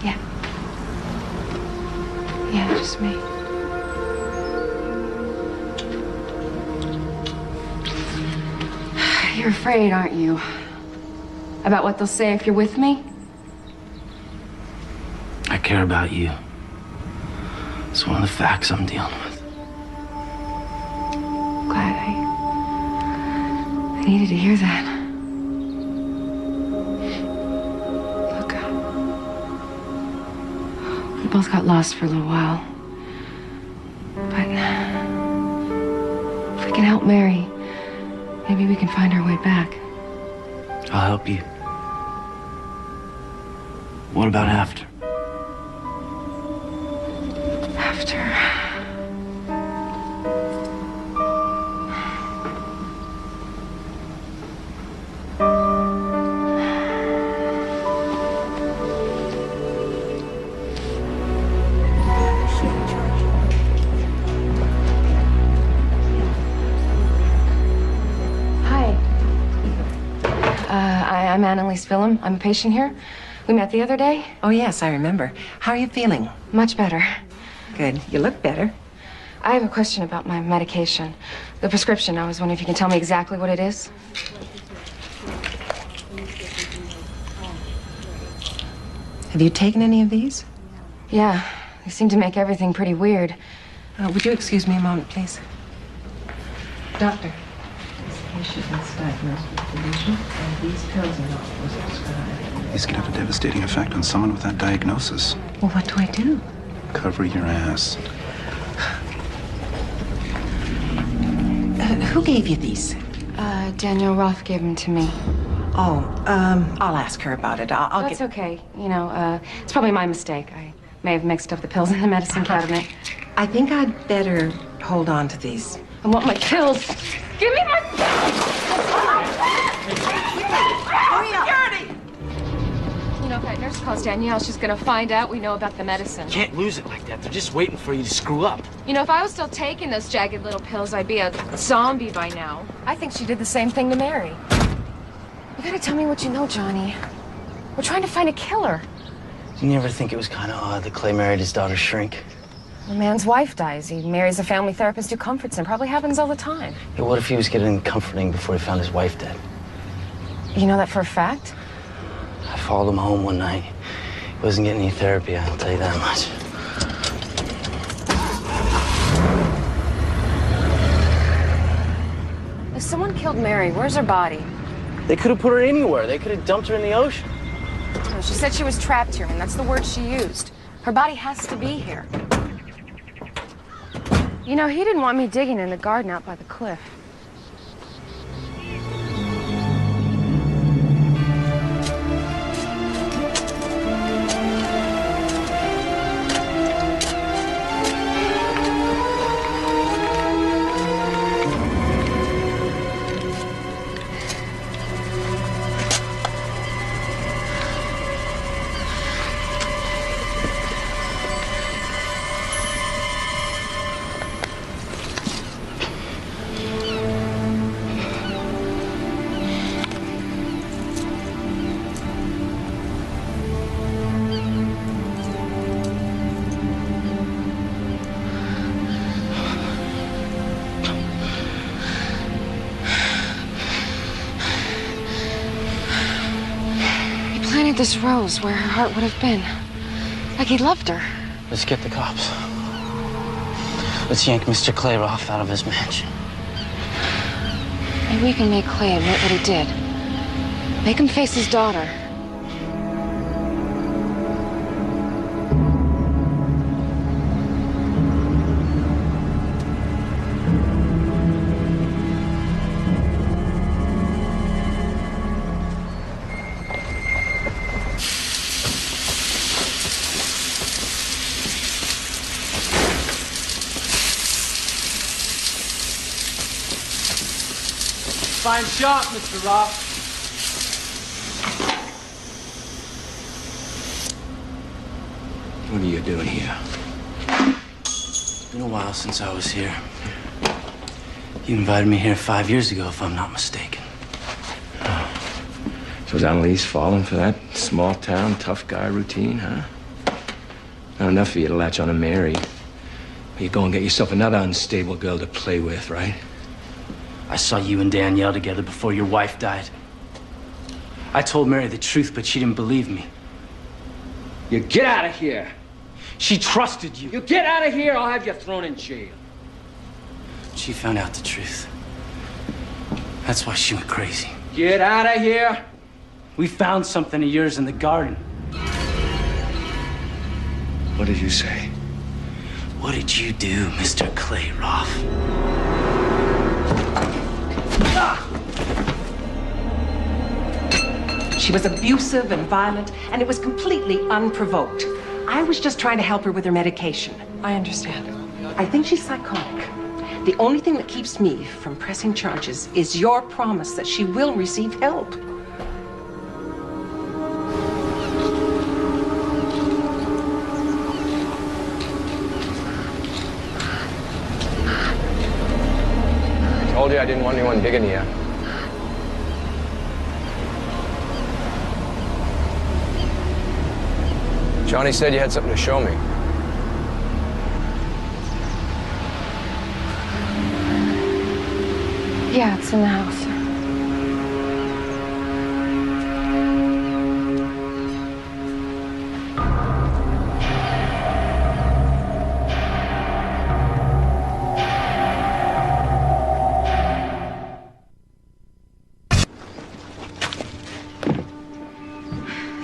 Yeah. Yeah, just me. You're afraid, aren't you? About what they'll say if you're with me? I care about you. It's one of the facts I'm dealing with. Glad I I needed to hear that. Look, we both got lost for a little while. But if we can help Mary, maybe we can find our way back. I'll help you. What about after? After. I'm Annalise Phillum. I'm a patient here. We met the other day. Oh, yes, I remember. How are you feeling? Much better. Good. You look better. I have a question about my medication. The prescription. I was wondering if you can tell me exactly what it is. Have you taken any of these? Yeah. They seem to make everything pretty weird. Would you excuse me a moment, please? Doctor. This patient is diagnosed with delusion, and these pills are not prescribed. These can have a devastating effect on someone with that diagnosis. Well, what do I do? Cover your ass. Who gave you these? Danielle Roth gave them to me. Oh, I'll ask her about it. I'll That's okay. You know, it's probably my mistake. I may have mixed up the pills in the medicine cabinet. I think I'd better hold on to these. I want my pills. Give me my Hurry up! Security! You know, if that nurse calls Danielle, she's gonna find out we know about the medicine. Can't lose it like that. They're just waiting for you to screw up. You know, if I was still taking those jagged little pills, I'd be a zombie by now. I think she did the same thing to Mary. You gotta tell me what you know, Johnny. We're trying to find a killer. Didn't you ever think it was kind of odd that Clay married his daughter's shrink? A man's wife dies. He marries a family therapist who comforts him. Probably happens all the time. Yeah, what if he was getting comforting before he found his wife dead? You know that for a fact? I followed him home one night. He wasn't getting any therapy, I'll tell you that much. If someone killed Mary, where's her body? They could have put her anywhere. They could have dumped her in the ocean. No, she said she was trapped here, and that's the word she used. Her body has to be here. You know, he didn't want me digging in the garden out by the cliff. This rose where her heart would have been. Like he loved her. Let's get the cops. Let's yank Mr. Clayroff out of his mansion. Maybe we can make Clay admit what he did. Make him face his daughter. Fine shot, Mr. Roth. What are you doing here? It's been a while since I was here. You invited me here 5 years ago, if I'm not mistaken. Oh. So is Annalise falling for that small town, tough guy routine, huh? Not enough for you to latch on to Mary. You go and get yourself another unstable girl to play with, right? I saw you and Danielle together before your wife died. I told Mary the truth, but she didn't believe me. You get out of here. She trusted you. You get out of here, I'll have you thrown in jail. She found out the truth. That's why she went crazy. Get out of here! We found something of yours in the garden. What did you say? What did you do, Mr. Clayroff? She was abusive and violent, and it was completely unprovoked. I was just trying to help her with her medication. I understand. I think she's psychotic. The only thing that keeps me from pressing charges is your promise that she will receive help. Told you I didn't want anyone digging you. Johnny said you had something to show me. Yeah, it's in the house.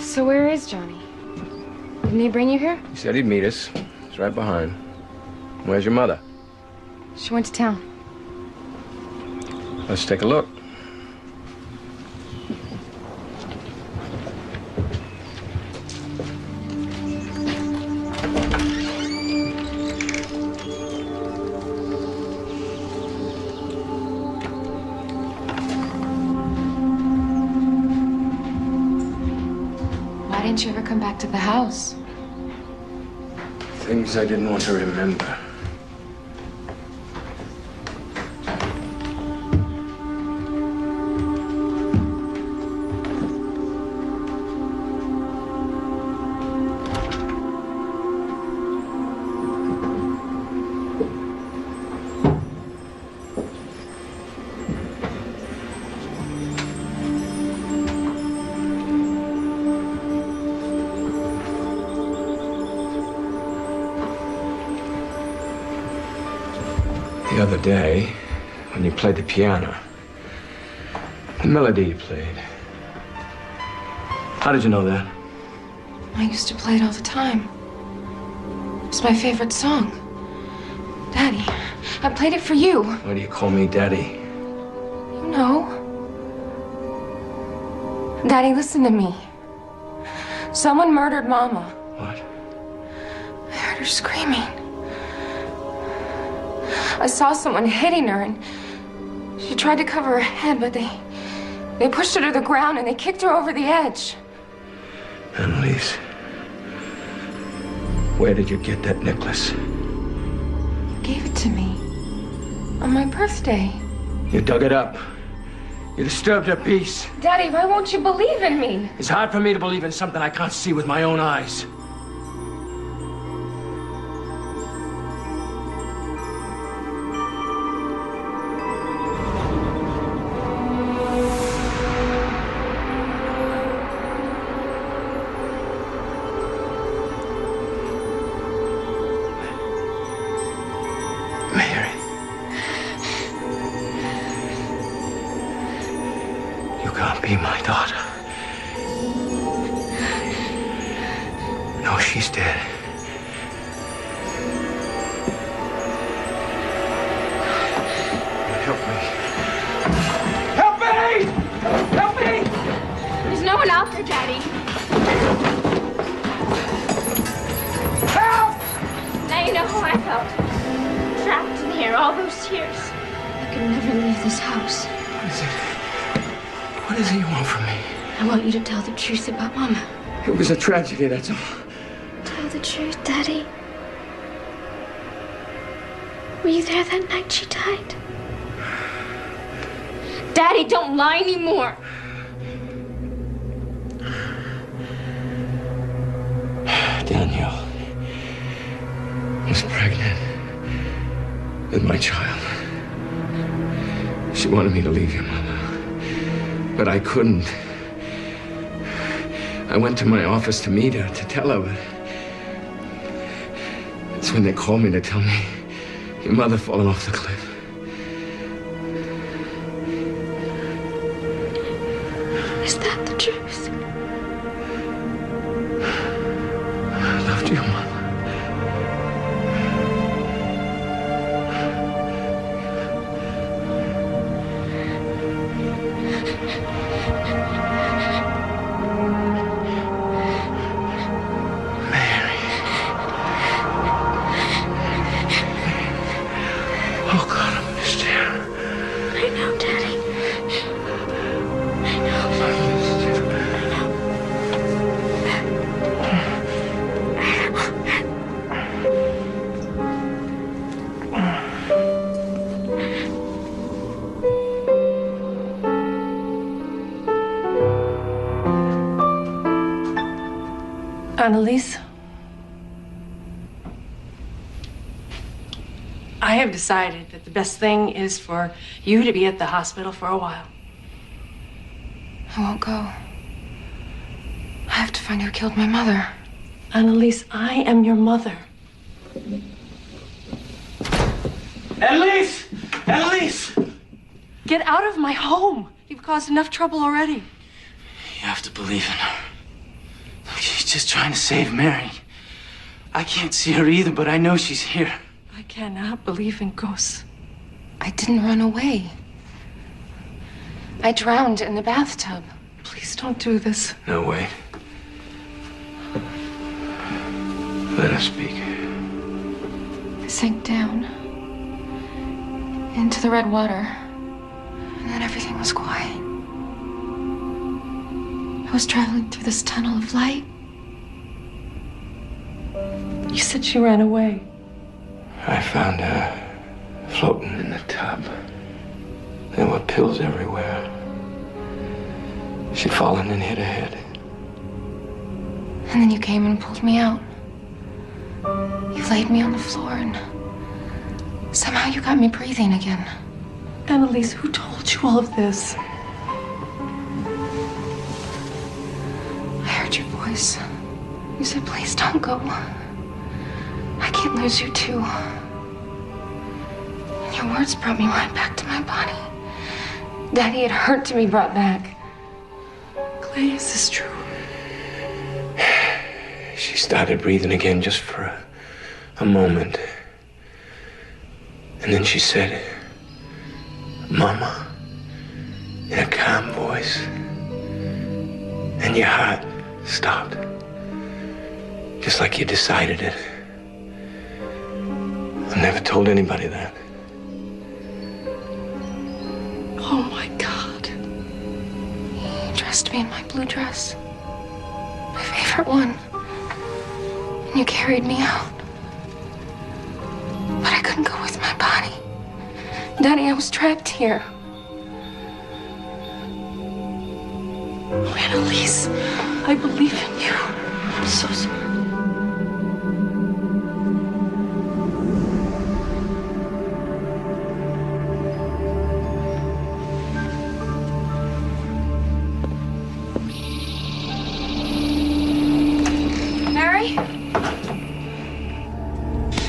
So where is Johnny? Didn't he bring you here? He said he'd meet us. He's right behind. Where's your mother? She went to town. Let's take a look. Why didn't you ever come back to the house? Things I didn't want to remember. The other day, when you played the piano, the melody you played. How did you know that? I used to play it all the time. It's my favorite song. Daddy, I played it for you. Why do you call me Daddy? You know. Daddy, listen to me. Someone murdered Mama. What? I heard her screaming. I saw someone hitting her, and she tried to cover her head, but they pushed her to the ground and they kicked her over the edge. Annalise, where did you get that necklace? You gave it to me on my birthday. You dug it up. You disturbed her peace. Daddy, why won't you believe in me? It's hard for me to believe in something I can't see with my own eyes. Be my daughter. No, she's dead. Help me. Help me! Help me! There's no one out there, Daddy. Help! Now you know how I felt. Trapped in here all those years. I could never leave this house. What is it? What is it you want from me? I want you to tell the truth about Mama. It was a tragedy, that's all. Tell the truth, Daddy. Were you there that night she died? Daddy, don't lie anymore. Danielle was pregnant with my child. She wanted me to leave you, Mama. But I couldn't. I went to my office to meet her, to tell her, but that's when they called me to tell me your mother fallen off the cliff. Is that the truth? I loved your mother. Oh, God, I missed you. I know, Daddy. I know. I missed you. Annalise, I have decided that the best thing is for you to be at the hospital for a while. I won't go. I have to find who killed my mother. Annalise, I am your mother. Annalise! Annalise! Get out of my home. You've caused enough trouble already. You have to believe in her. She's just trying to save Mary. I can't see her either, but I know she's here. I cannot believe in ghosts. I didn't run away. I drowned in the bathtub. Please don't do this. No, wait. Let us speak. I sank down into the red water, and then everything was quiet. I was traveling through this tunnel of light. You said she ran away. I found her floating in the tub. There were pills everywhere. She'd fallen and hit her head. And then you came and pulled me out. You laid me on the floor, and somehow you got me breathing again. Annalise, who told you all of this? I heard your voice. You said, please don't go. I can't lose you too. And your words brought me right back to my body. Daddy had hurt to be brought back. Clay, is this true? She started breathing again just for a moment. And then she said, Mama, in a calm voice. And your heart stopped. Just like you decided it. I never told anybody that. Oh my God. You dressed me in my blue dress. My favorite one. And you carried me out. But I couldn't go with my body. Daddy, I was trapped here. Oh, Annalise, I believe in you. I'm so sorry. Mary?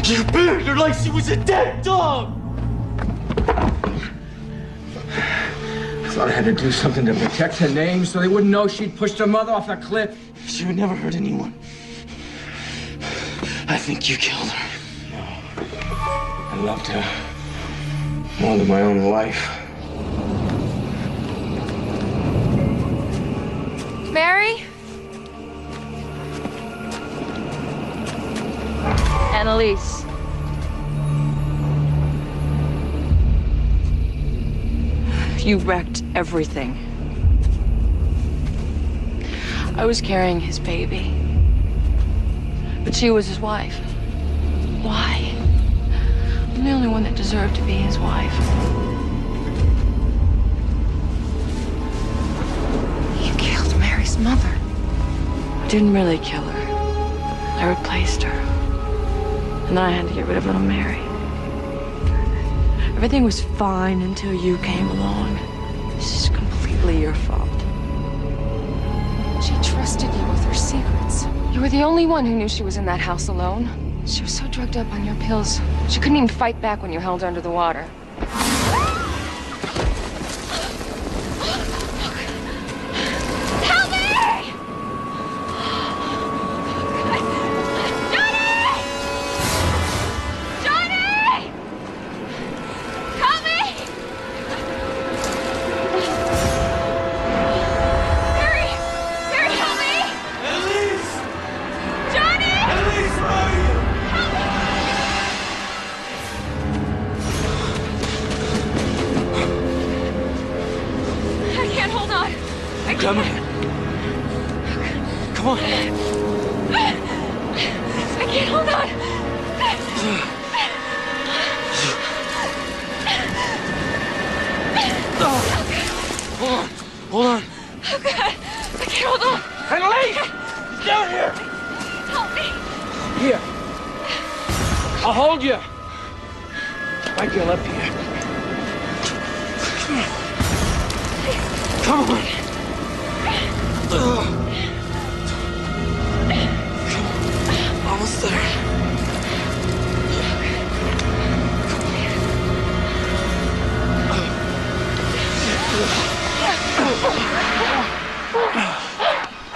You buried her like she was a dead dog! I thought I had to do something to protect her name so they wouldn't know she'd pushed her mother off a cliff. She would never hurt anyone. I think you killed her. I loved her more than my own life. Mary? Annalise. You wrecked everything. I was carrying his baby. But she was his wife. Why? I'm the only one that deserved to be his wife. You killed Mary's mother. I didn't really kill her. I replaced her. And then I had to get rid of little Mary. Everything was fine until you came along. This is completely your fault. She trusted you with her secrets. You were the only one who knew she was in that house alone. She was so drugged up on your pills, she couldn't even fight back when you held her under the water. Come on. Come on. I can't hold on. Hold on. Hold on. Oh, God. I can't hold on. Annalise! He's down here! Help me. Here. I'll hold you. Michael, up here. Come on. Almost there.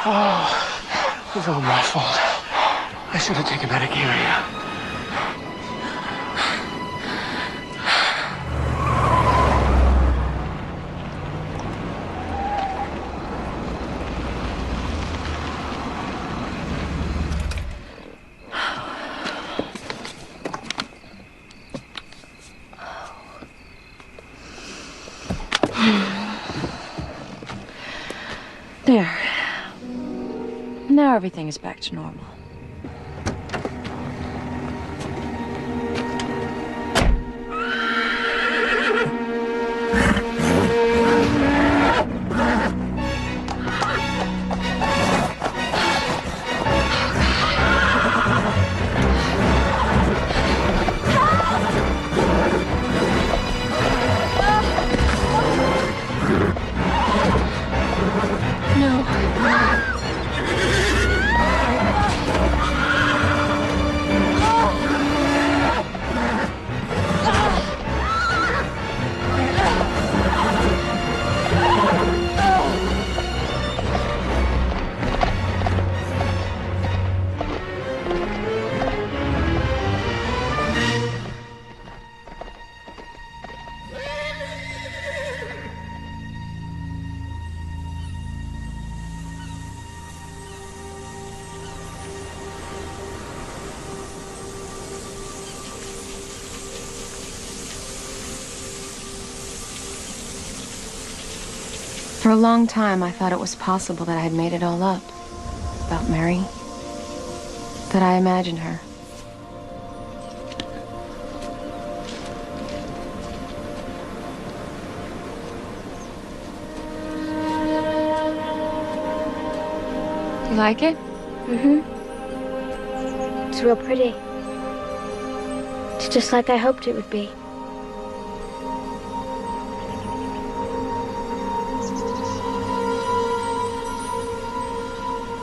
Oh, it was all my fault. I should have taken that Aguirre. There. Now everything is back to normal. For a long time, I thought it was possible that I had made it all up. About Mary. That I imagined her. You like it? Mm-hmm. It's real pretty. It's just like I hoped it would be.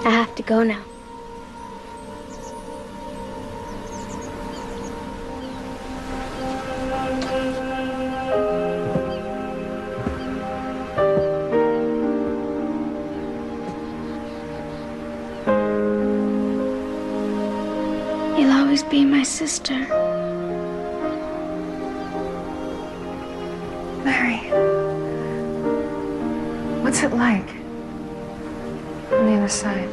I have to go now. You'll always be my sister. Mary, what's it like on the other side?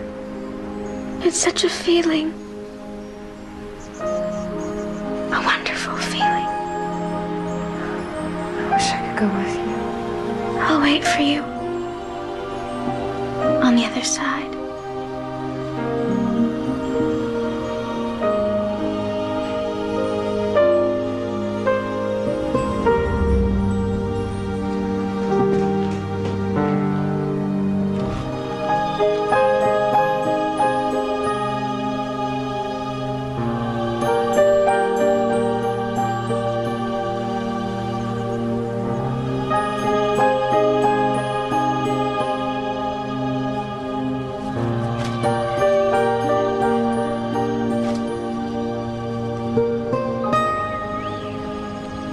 It's such a feeling. A wonderful feeling. I wish I could go with you. I'll wait for you. On the other side.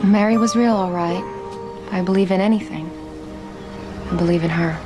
Mary was real, all right. If I believe in anything, I believe in her.